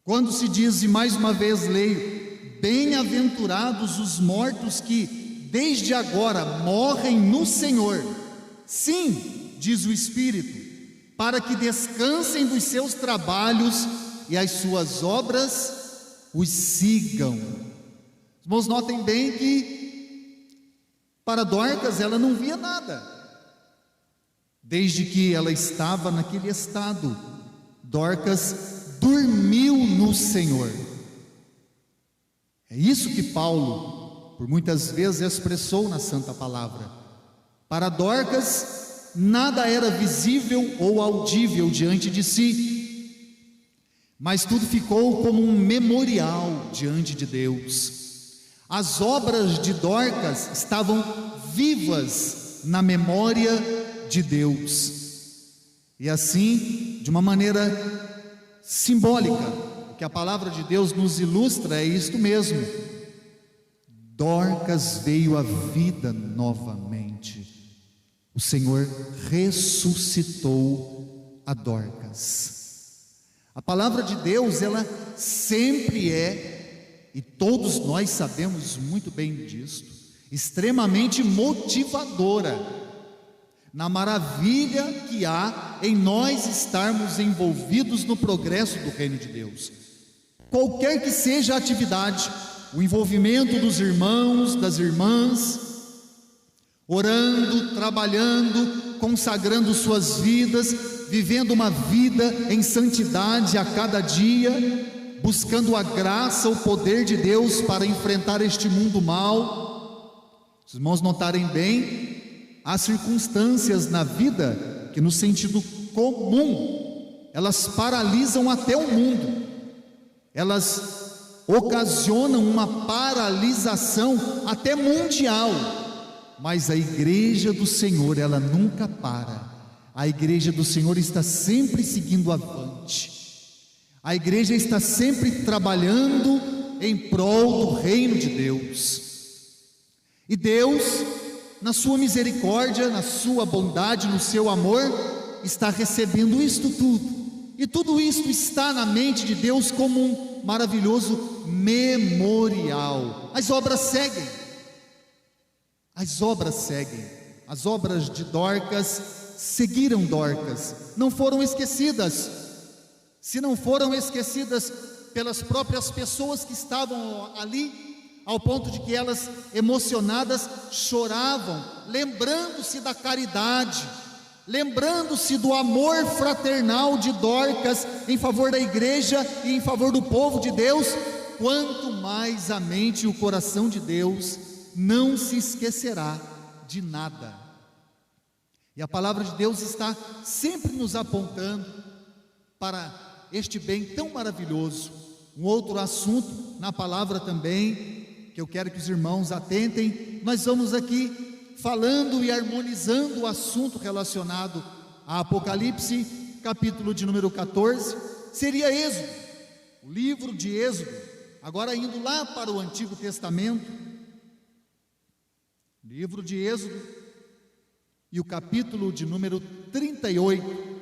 quando se diz, e mais uma vez leio: bem-aventurados os mortos que desde agora morrem no Senhor. Sim, diz o Espírito, para que descansem dos seus trabalhos e as suas obras os sigam. Os irmãos notem bem que para Dorcas ela não via nada, desde que ela estava naquele estado. Dorcas dormiu no Senhor. É isso que Paulo, por muitas vezes, expressou na Santa Palavra. Para Dorcas, nada era visível ou audível diante de si, mas tudo ficou como um memorial diante de Deus. As obras de Dorcas estavam vivas na memória de Deus. E assim, de uma maneira simbólica, o que a palavra de Deus nos ilustra é isto mesmo: Dorcas veio à vida novamente. O Senhor ressuscitou a Dorcas. A palavra de Deus, ela sempre é, e todos nós sabemos muito bem disso, extremamente motivadora, na maravilha que há em nós estarmos envolvidos no progresso do reino de Deus. Qualquer que seja a atividade, o envolvimento dos irmãos, das irmãs, orando, trabalhando, consagrando suas vidas, vivendo uma vida em santidade a cada dia, buscando a graça, o poder de Deus para enfrentar este mundo mal. Os irmãos notarem bem, há circunstâncias na vida que, no sentido comum, elas paralisam até o mundo, elas ocasionam uma paralisação até mundial, mas a igreja do Senhor, ela nunca para. A igreja do Senhor está sempre seguindo avante, a igreja está sempre trabalhando em prol do reino de Deus. E Deus, na sua misericórdia, na sua bondade, no seu amor, está recebendo isto tudo, e tudo isto está na mente de Deus como um maravilhoso memorial. As obras seguem, as obras seguem, as obras de Dorcas seguiram Dorcas, não foram esquecidas. Se não foram esquecidas pelas próprias pessoas que estavam ali, ao ponto de que elas, emocionadas, choravam, lembrando-se da caridade, lembrando-se do amor fraternal de Dorcas em favor da igreja e em favor do povo de Deus, quanto mais a mente e o coração de Deus não se esquecerá de nada. E a palavra de Deus está sempre nos apontando para este bem tão maravilhoso. Um outro assunto na palavra também, que eu quero que os irmãos atentem, nós vamos aqui falando e harmonizando o assunto relacionado a Apocalipse, capítulo de número 14, seria Êxodo, o livro de Êxodo, agora indo lá para o Antigo Testamento, livro de Êxodo, e o capítulo de número 38.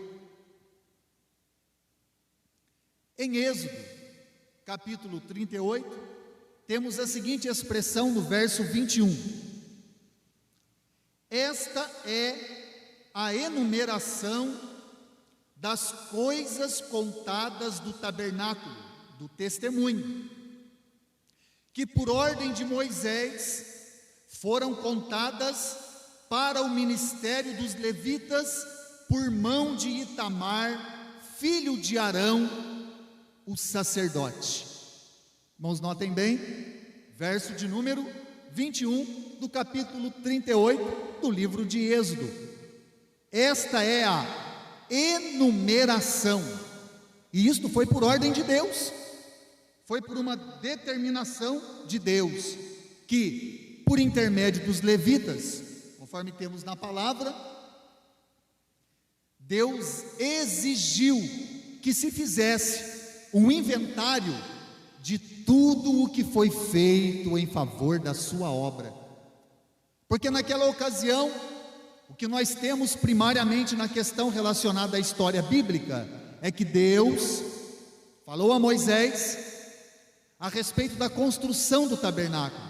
Em Êxodo, capítulo 38, temos a seguinte expressão no verso 21. Esta é a enumeração das coisas contadas do tabernáculo, do testemunho, que por ordem de Moisés foram contadas para o ministério dos levitas, por mão de Itamar, filho de Arão, o sacerdote. Irmãos, notem bem, verso de número 21 do capítulo 38 do livro de Êxodo. Esta é a enumeração, e isto foi por ordem de Deus, foi por uma determinação de Deus, que por intermédio dos levitas, conforme temos na palavra, Deus exigiu que se fizesse um inventário de tudo o que foi feito em favor da sua obra, porque naquela ocasião, o que nós temos primariamente na questão relacionada à história bíblica, é que Deus falou a Moisés a respeito da construção do tabernáculo.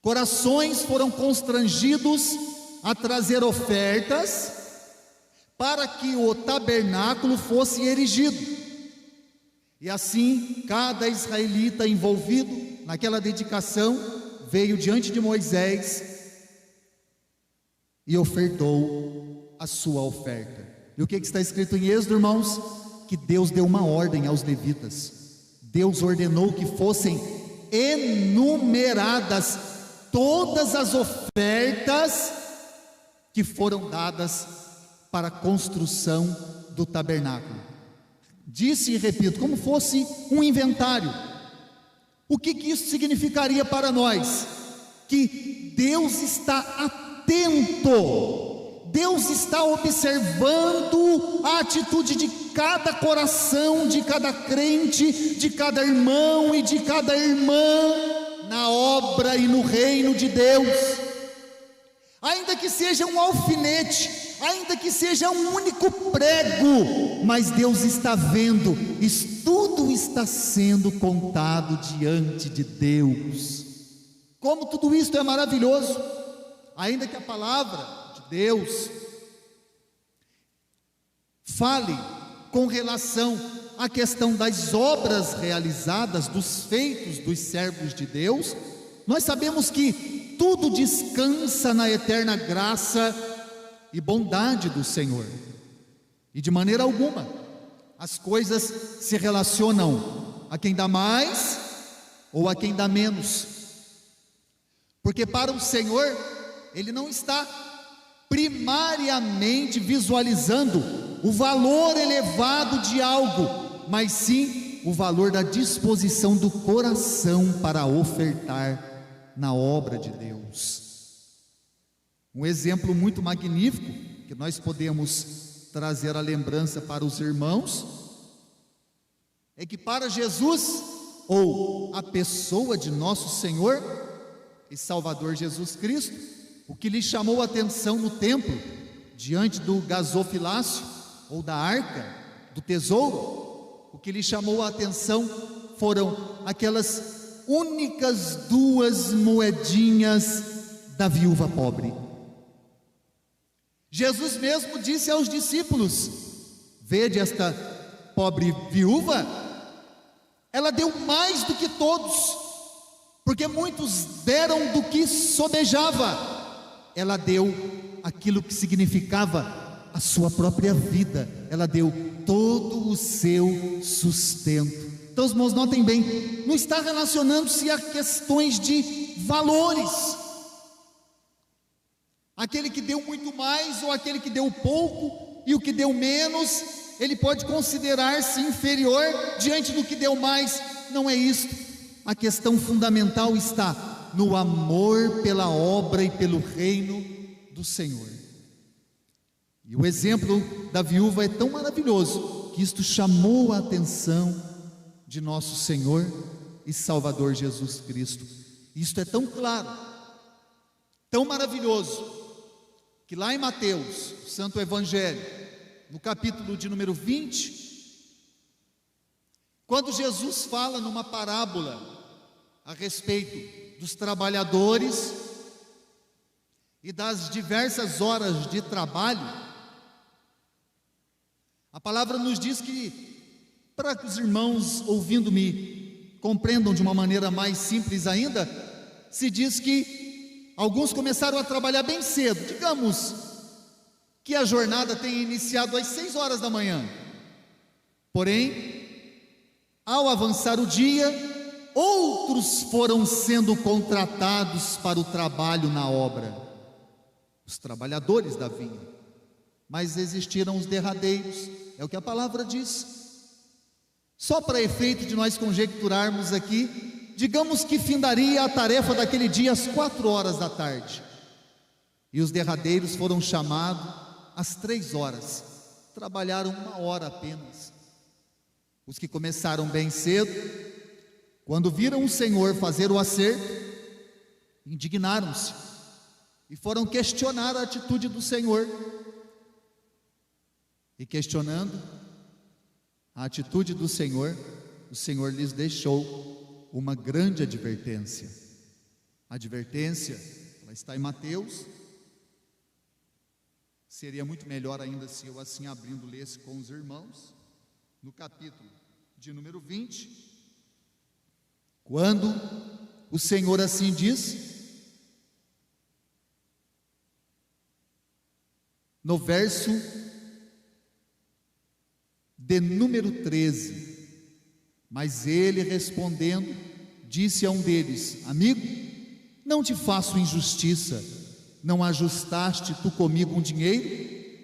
Corações foram constrangidos a trazer ofertas para que o tabernáculo fosse erigido. E assim, cada israelita envolvido naquela dedicação veio diante de Moisés e ofertou a sua oferta. E o que está escrito em Êxodo, irmãos? Que Deus deu uma ordem aos levitas. Deus ordenou que fossem enumeradas todas as ofertas que foram dadas para a construção do tabernáculo. Disse e repito, como fosse um inventário. O que isso significaria para nós? Que Deus está atento atento. Deus está observando a atitude de cada coração, de cada crente, de cada irmão e de cada irmã na obra e no reino de Deus. Ainda que seja um alfinete, ainda que seja um único prego, mas Deus está vendo, isso tudo está sendo contado diante de Deus. Como tudo isso é maravilhoso, ainda que a palavra de Deus fale com relação à questão das obras realizadas, dos feitos dos servos de Deus, nós sabemos que tudo descansa na eterna graça e bondade do Senhor, e de maneira alguma as coisas se relacionam a quem dá mais ou a quem dá menos, porque para o Senhor Ele não está primariamente visualizando o valor elevado de algo, mas sim o valor da disposição do coração para ofertar na obra de Deus. Um exemplo muito magnífico que nós podemos trazer à lembrança para os irmãos é que para Jesus, ou a pessoa de nosso Senhor e Salvador Jesus Cristo, o que lhe chamou a atenção no templo, diante do gasofilácio ou da arca do tesouro, o que lhe chamou a atenção foram aquelas únicas 2 moedinhas da viúva pobre. Jesus mesmo disse aos discípulos: vede esta pobre viúva, ela deu mais do que todos, porque muitos deram do que sobejava, ela deu aquilo que significava a sua própria vida, ela deu todo o seu sustento. Então, os irmãos, notem bem, não está relacionando-se a questões de valores. Aquele que deu muito mais ou aquele que deu pouco, e o que deu menos, ele pode considerar-se inferior diante do que deu mais. Não é isso. A questão fundamental está no amor pela obra e pelo reino do Senhor. E o exemplo da viúva é tão maravilhoso que isto chamou a atenção de nosso Senhor e Salvador Jesus Cristo. Isto é tão claro, tão maravilhoso, que lá em Mateus, o Santo Evangelho, no capítulo de número 20, quando Jesus fala numa parábola a respeito dos trabalhadores e das diversas horas de trabalho, a palavra nos diz que, para que os irmãos ouvindo-me compreendam de uma maneira mais simples ainda, se diz que alguns começaram a trabalhar bem cedo. Digamos que a jornada tenha iniciado às 6 horas da manhã, porém, ao avançar o dia, outros foram sendo contratados para o trabalho na obra, os trabalhadores da vinha, mas existiram os derradeiros, é o que a palavra diz. Só para efeito de nós conjecturarmos aqui, digamos que findaria a tarefa daquele dia às 4 horas da tarde, e os derradeiros foram chamados às 3 horas, trabalharam 1 hora apenas. Os que começaram bem cedo, quando viram o Senhor fazer o acerto, indignaram-se e foram questionar a atitude do Senhor, e questionando a atitude do Senhor, o Senhor lhes deixou uma grande advertência. A advertência, ela está em Mateus. Seria muito melhor ainda se eu assim abrindo lesse com os irmãos, no capítulo de número 20, quando o Senhor assim diz, no verso de número 13, mas ele respondendo, disse a um deles: amigo, não te faço injustiça, não ajustaste tu comigo um dinheiro?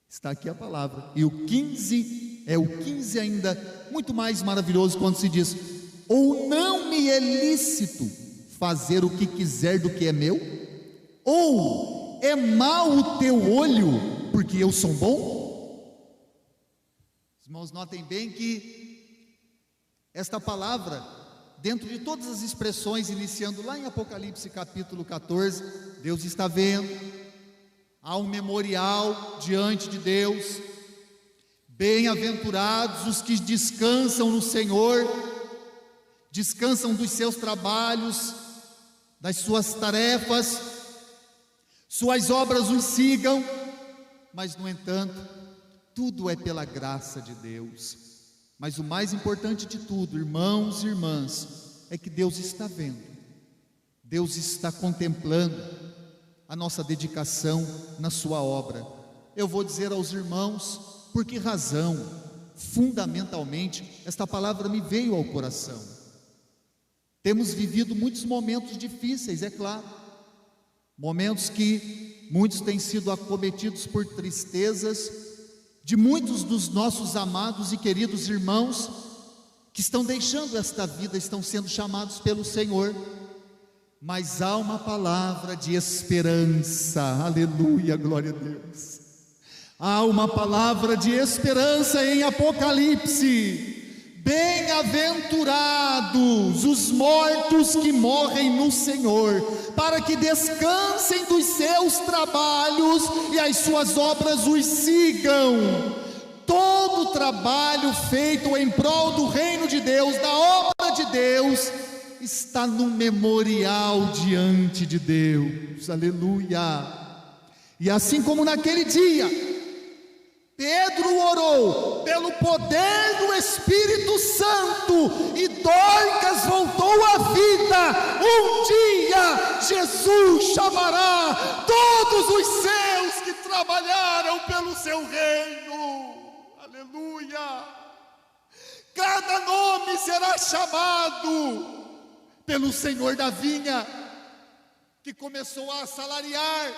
Está aqui a palavra. E o 15 é o 15 ainda muito mais maravilhoso, quando se diz: ou não me é lícito fazer o que quiser do que é meu? Ou é mau o teu olho, porque eu sou bom? Os irmãos, notem bem que esta palavra, dentro de todas as expressões, iniciando lá em Apocalipse capítulo 14, Deus está vendo, há um memorial diante de Deus. Bem-aventurados os que descansam no Senhor, descansam dos seus trabalhos, das suas tarefas, suas obras os sigam, mas no entanto, tudo é pela graça de Deus. Mas o mais importante de tudo, irmãos e irmãs, é que Deus está vendo, Deus está contemplando a nossa dedicação na sua obra. Eu vou dizer aos irmãos por que razão, fundamentalmente, esta palavra me veio ao coração. Temos vivido muitos momentos difíceis, é claro, momentos que muitos têm sido acometidos por tristezas, de muitos dos nossos amados e queridos irmãos que estão deixando esta vida, estão sendo chamados pelo Senhor, mas há uma palavra de esperança, aleluia, glória a Deus. Há uma palavra de esperança em Apocalipse. Bem-aventurados os mortos que morrem no Senhor, para que descansem dos seus trabalhos e as suas obras os sigam. Todo trabalho feito em prol do reino de Deus, da obra de Deus, está no memorial diante de Deus, aleluia. E assim como naquele dia Pedro orou pelo poder do Espírito Santo e Dorcas voltou à vida, um dia Jesus chamará todos os seus que trabalharam pelo seu reino, aleluia. Cada nome será chamado pelo Senhor da vinha, que começou a assalariar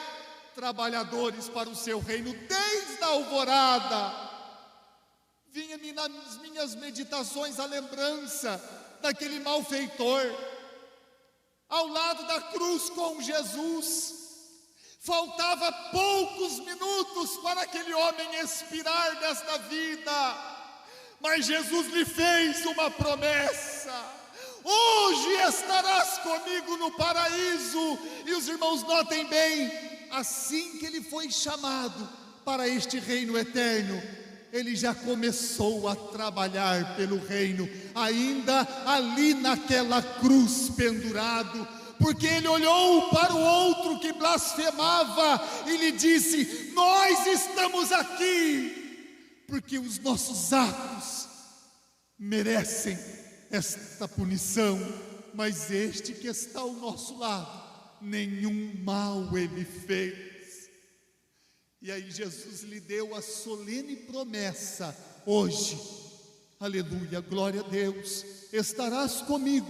trabalhadores para o seu reino desde a alvorada. Vinha-me nas minhas meditações a lembrança daquele malfeitor ao lado da cruz com Jesus. Faltava poucos minutos para aquele homem expirar desta vida, mas Jesus lhe fez uma promessa: hoje estarás comigo no paraíso. E os irmãos notem bem, assim que ele foi chamado para este reino eterno, ele já começou a trabalhar pelo reino, ainda ali naquela cruz pendurado, porque ele olhou para o outro que blasfemava e lhe disse: nós estamos aqui porque os nossos atos merecem esta punição, mas este que está ao nosso lado, nenhum mal ele fez. E aí Jesus lhe deu a solene promessa: hoje, aleluia, glória a Deus, estarás comigo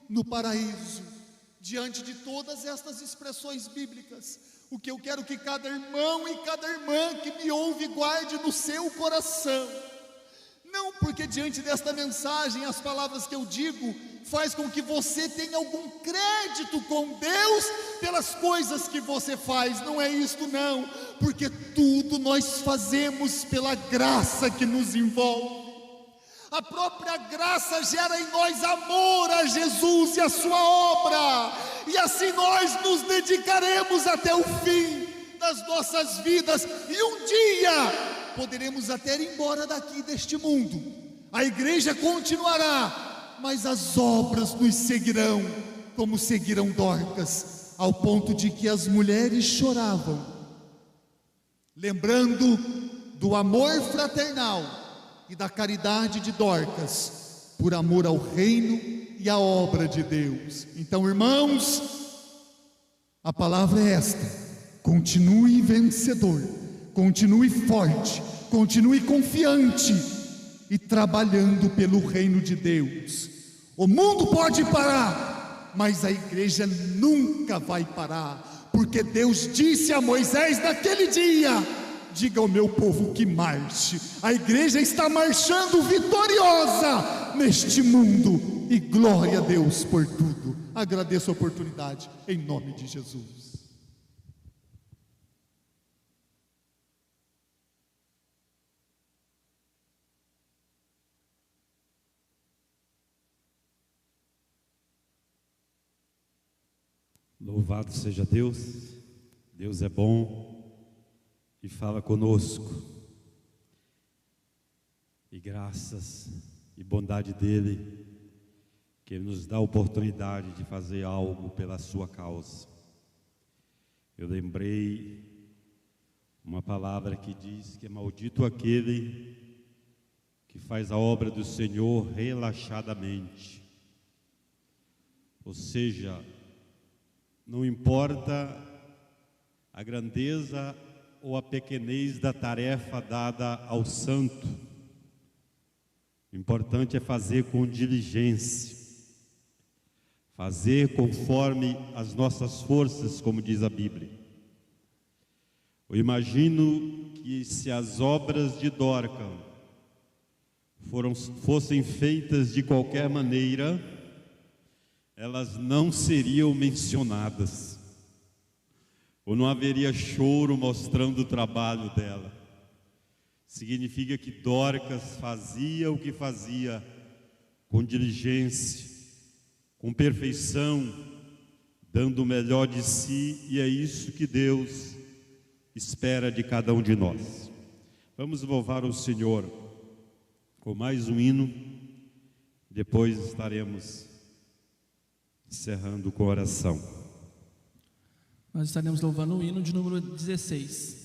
no paraíso. Diante de todas estas expressões bíblicas, o que eu quero que cada irmão e cada irmã que me ouve guarde no seu coração, não porque diante desta mensagem as palavras que eu digo faz com que você tenha algum crédito com Deus pelas coisas que você faz, não é isto não, porque tudo nós fazemos pela graça que nos envolve. A própria graça gera em nós amor a Jesus e a sua obra, e assim nós nos dedicaremos até o fim das nossas vidas, e um dia poderemos até ir embora daqui deste mundo. A igreja continuará, mas as obras nos seguirão, como seguiram Dorcas, ao ponto de que as mulheres choravam, lembrando do amor fraternal e da caridade de Dorcas, por amor ao reino e à obra de Deus. Então, irmãos, a palavra é esta: continue vencedor, continue forte, continue confiante e trabalhando pelo reino de Deus. O mundo pode parar, mas a igreja nunca vai parar, porque Deus disse a Moisés naquele dia: diga ao meu povo que marche. A igreja está marchando vitoriosa neste mundo, e glória a Deus por tudo. Agradeço a oportunidade, em nome de Jesus. Louvado seja Deus, Deus é bom e fala conosco. E graças e bondade dele, que ele nos dá a oportunidade de fazer algo pela sua causa. Eu lembrei uma palavra que diz que é maldito aquele que faz a obra do Senhor relaxadamente. Ou seja, não importa a grandeza ou a pequenez da tarefa dada ao santo, o importante é fazer com diligência, fazer conforme as nossas forças, como diz a Bíblia. Eu imagino que se as obras de Dorcas fossem feitas de qualquer maneira, elas não seriam mencionadas, ou não haveria choro mostrando o trabalho dela. Significa que Dorcas fazia o que fazia com diligência, com perfeição, dando o melhor de si, e é isso que Deus espera de cada um de nós. Vamos louvar o Senhor com mais um hino, depois estaremos encerrando com oração. Nós estaremos louvando o hino de número 16.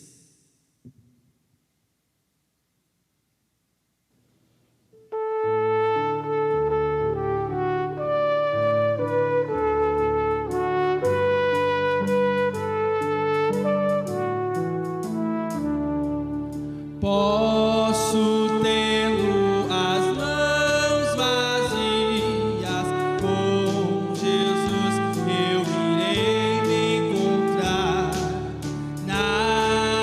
Posso tê-lo as mãos vazias, com Jesus eu irei me encontrar. Na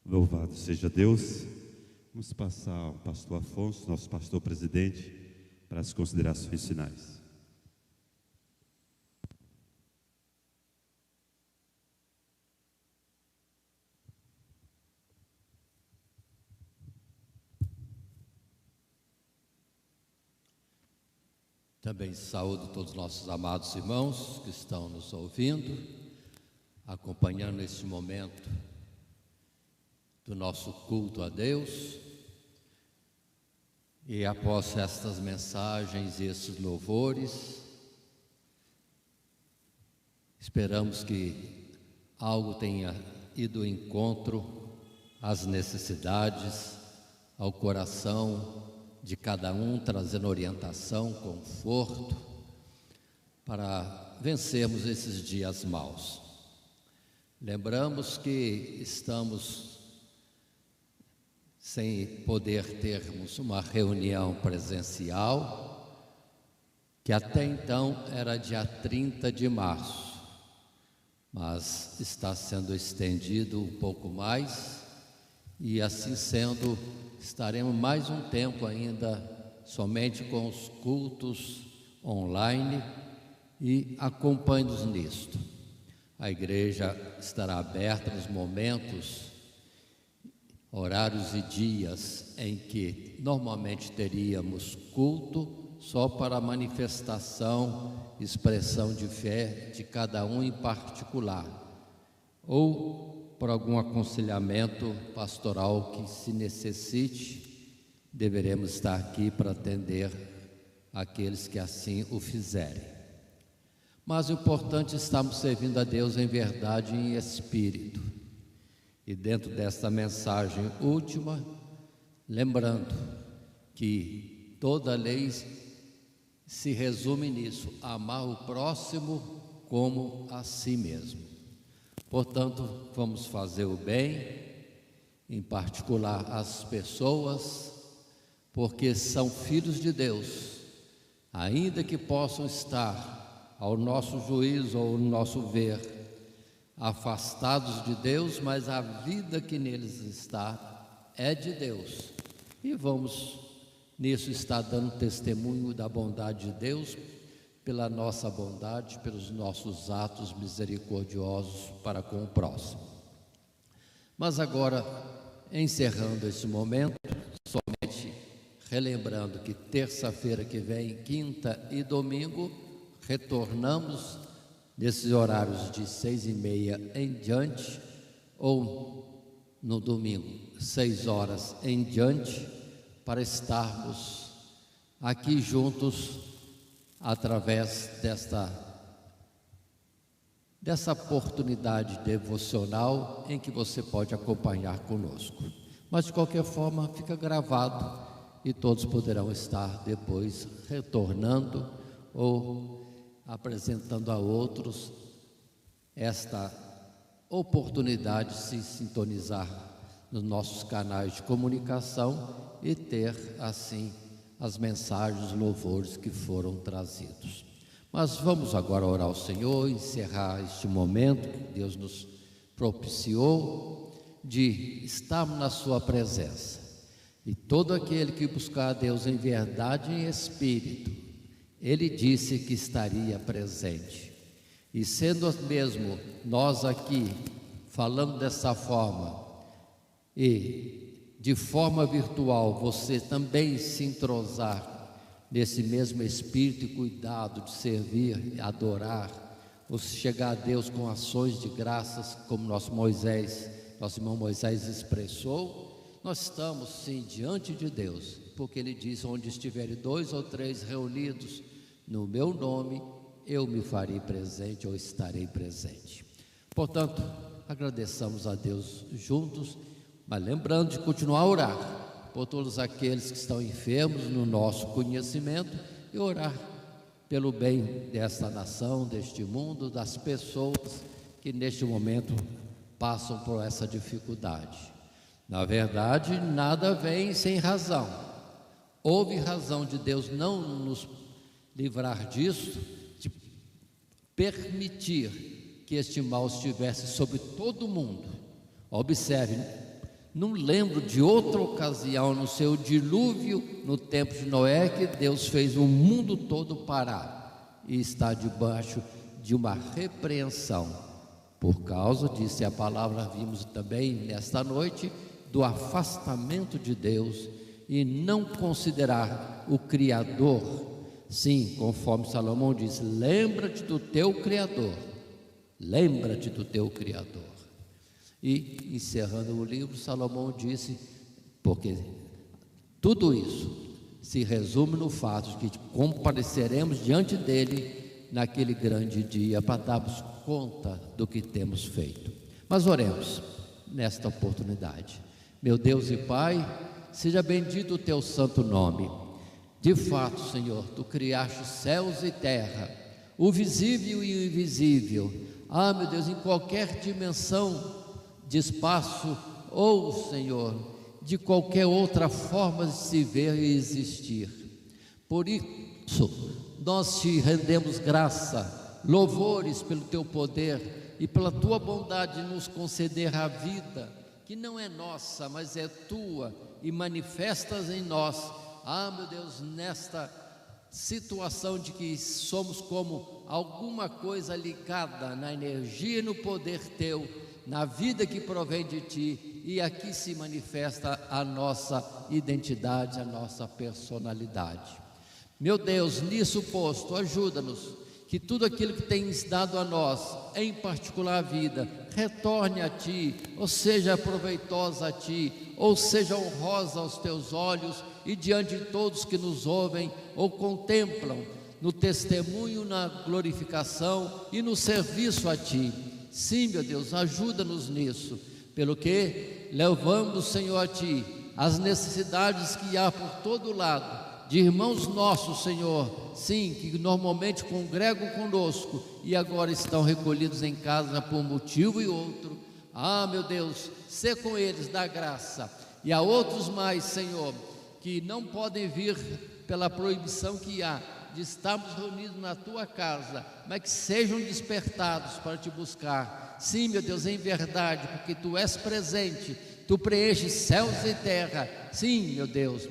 Louvado seja Deus. Vamos passar ao pastor Afonso, nosso pastor presidente, para as considerações finais. Também saúdo todos os nossos amados irmãos que estão nos ouvindo, acompanhando este momento do nosso culto a Deus. E após estas mensagens e esses louvores, esperamos que algo tenha ido ao encontro às necessidades, ao coração de cada um, trazendo orientação, conforto, para vencermos esses dias maus. Lembramos que estamos sem poder termos uma reunião presencial, que até então era dia 30 de março, mas está sendo estendido um pouco mais, e assim sendo, estaremos mais um tempo ainda somente com os cultos online, e acompanhe-nos nisto. A igreja estará aberta nos momentos, horários e dias em que normalmente teríamos culto só para manifestação, expressão de fé de cada um em particular, ou por algum aconselhamento pastoral que se necessite, deveremos estar aqui para atender aqueles que assim o fizerem. Mas o importante é estarmos servindo a Deus em verdade e em espírito. E dentro desta mensagem última, lembrando que toda lei se resume nisso: amar o próximo como a si mesmo. Portanto, vamos fazer o bem, em particular às pessoas, porque são filhos de Deus, ainda que possam estar ao nosso juízo ou ao nosso ver afastados de Deus, mas a vida que neles está é de Deus, e vamos nisso estar dando testemunho da bondade de Deus, pela nossa bondade, pelos nossos atos misericordiosos para com o próximo. Mas agora, encerrando esse momento, somente relembrando que terça-feira que vem, quinta e domingo, retornamos nesses horários de 6h30 em diante, ou no domingo 6 horas em diante, para estarmos aqui juntos através dessa oportunidade devocional em que você pode acompanhar conosco. Mas de qualquer forma fica gravado e todos poderão estar depois retornando ou apresentando a outros esta oportunidade de se sintonizar nos nossos canais de comunicação e ter assim as mensagens, os louvores que foram trazidos. Mas vamos agora orar ao Senhor, encerrar este momento que Deus nos propiciou de estarmos na sua presença. E todo aquele que buscar a Deus em verdade e em espírito, Ele disse que estaria presente. E sendo mesmo nós aqui falando dessa forma, e de forma virtual você também se entrosar nesse mesmo espírito e cuidado de servir, adorar, ou chegar a Deus com ações de graças, como nosso irmão Moisés expressou, nós estamos sim diante de Deus, porque Ele diz: onde estiverem 2 ou 3 reunidos no meu nome, eu me farei presente ou estarei presente. Portanto, agradeçamos a Deus juntos, mas lembrando de continuar a orar por todos aqueles que estão enfermos no nosso conhecimento, e orar pelo bem desta nação, deste mundo, das pessoas que neste momento passam por essa dificuldade. Na verdade, nada vem sem razão. Houve razão de Deus não nos livrar disso, de permitir que este mal estivesse sobre todo o mundo. Observe, Não lembro de outra ocasião, no seu dilúvio, no tempo de Noé, que Deus fez o mundo todo parar e está debaixo de uma repreensão. Por causa disso, a palavra vimos também nesta noite, do afastamento de Deus e não considerar o Criador. Sim, conforme Salomão diz, lembra-te do teu Criador, lembra-te do teu Criador. E encerrando o livro, Salomão disse, porque tudo isso se resume no fato de que compareceremos diante dele naquele grande dia para darmos conta do que temos feito. Mas oremos nesta oportunidade. Meu Deus e Pai, seja bendito o teu santo nome. De fato, Senhor, tu criaste céus e terra, o visível e o invisível. Meu Deus, em qualquer dimensão de espaço ou, Senhor, de qualquer outra forma de se ver e existir. Por isso, nós te rendemos graça, louvores pelo teu poder e pela tua bondade de nos conceder a vida, que não é nossa, mas é tua, e manifestas em nós. Meu Deus, nesta situação de que somos como alguma coisa ligada na energia e no poder teu, na vida que provém de ti, e aqui se manifesta a nossa identidade, a nossa personalidade. Meu Deus, nisso posto, ajuda-nos, que tudo aquilo que tens dado a nós, em particular a vida, retorne a ti, ou seja proveitosa a ti, ou seja honrosa aos teus olhos e diante de todos que nos ouvem ou contemplam, no testemunho, na glorificação e no serviço a ti. Sim, meu Deus, ajuda-nos nisso, pelo que levamos, Senhor, a ti as necessidades que há por todo lado, de irmãos nossos, Senhor, sim, que normalmente congregam conosco e agora estão recolhidos em casa por um motivo e outro. Meu Deus, sê com eles, dá graça. E há outros mais, Senhor, que não podem vir pela proibição que há de estarmos reunidos na tua casa, mas que sejam despertados para te buscar. Sim, meu Deus, em verdade, porque tu és presente, tu preenches céus e terra. Sim, meu Deus,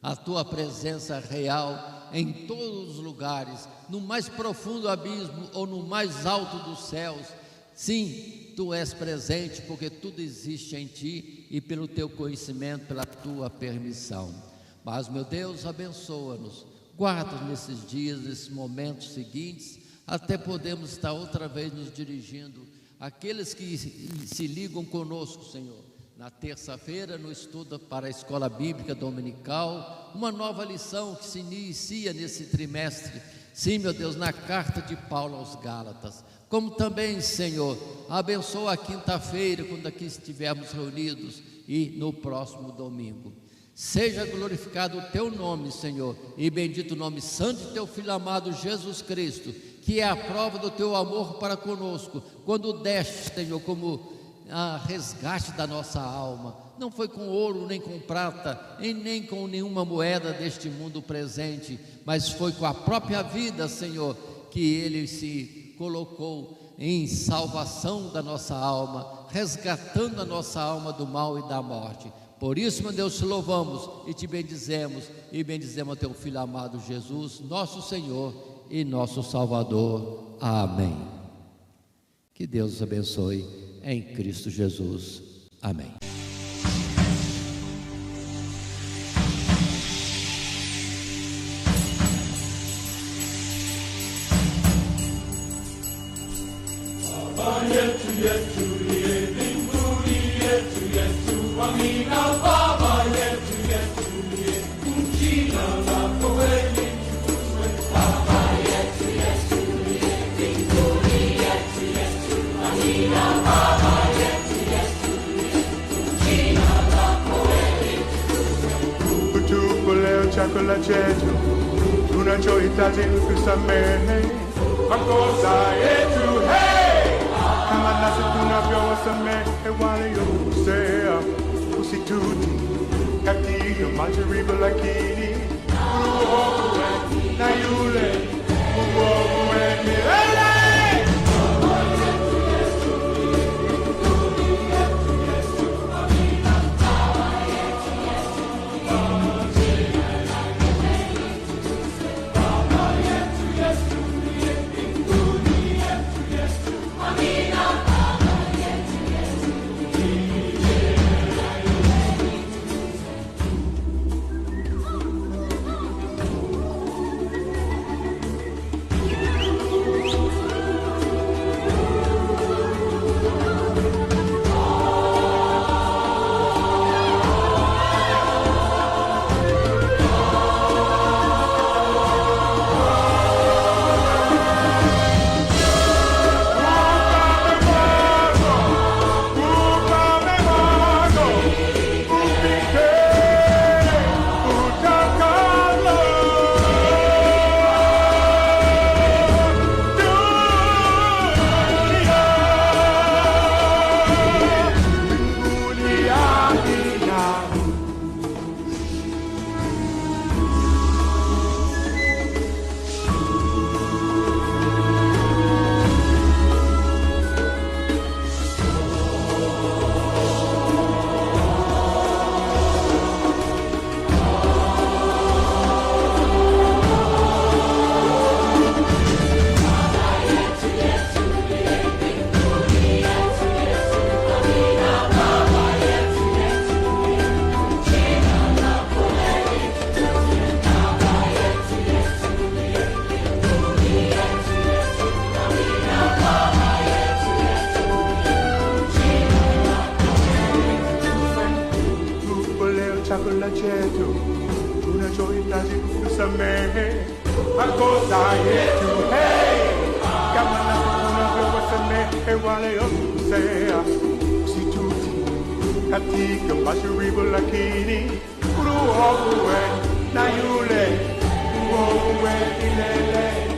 a tua presença real em todos os lugares, no mais profundo abismo ou no mais alto dos céus. Sim, tu és presente, porque tudo existe em ti e pelo teu conhecimento, pela tua permissão. Mas, meu Deus, abençoa-nos, guarda-nos nesses dias, nesses momentos seguintes, até podemos estar outra vez nos dirigindo àqueles que se ligam conosco, Senhor, na terça-feira, no estudo para a escola bíblica dominical, uma nova lição que se inicia nesse trimestre. Sim, meu Deus, na carta de Paulo aos Gálatas. Como também, Senhor, abençoa a quinta-feira, quando aqui estivermos reunidos, e no próximo domingo. Seja glorificado o teu nome, Senhor, e bendito o nome santo de teu Filho amado Jesus Cristo, que é a prova do teu amor para conosco, quando deste, Senhor, como resgate da nossa alma. Não foi com ouro, nem com prata, e nem com nenhuma moeda deste mundo presente, mas foi com a própria vida, Senhor, que Ele se colocou em salvação da nossa alma, resgatando a nossa alma do mal e da morte. Por isso, meu Deus, te louvamos e te bendizemos, e bendizemos a teu Filho amado Jesus, nosso Senhor e nosso Salvador. Amém. Que Deus os abençoe em Cristo Jesus. Amém. chakula chetu tunachohitaji kusamehe makosa yetu, hey! Kama nasi tunavyowasamehe waliokosea, usitutie katika majaribu, lakini uokoe na yule mwovu milele. unachohitaji kusamehe, makosa yetu kama nasi tunavyowasamehe waliokosea. Usitutie katika majaribu, lakini utuokoe na yule mwovu milele.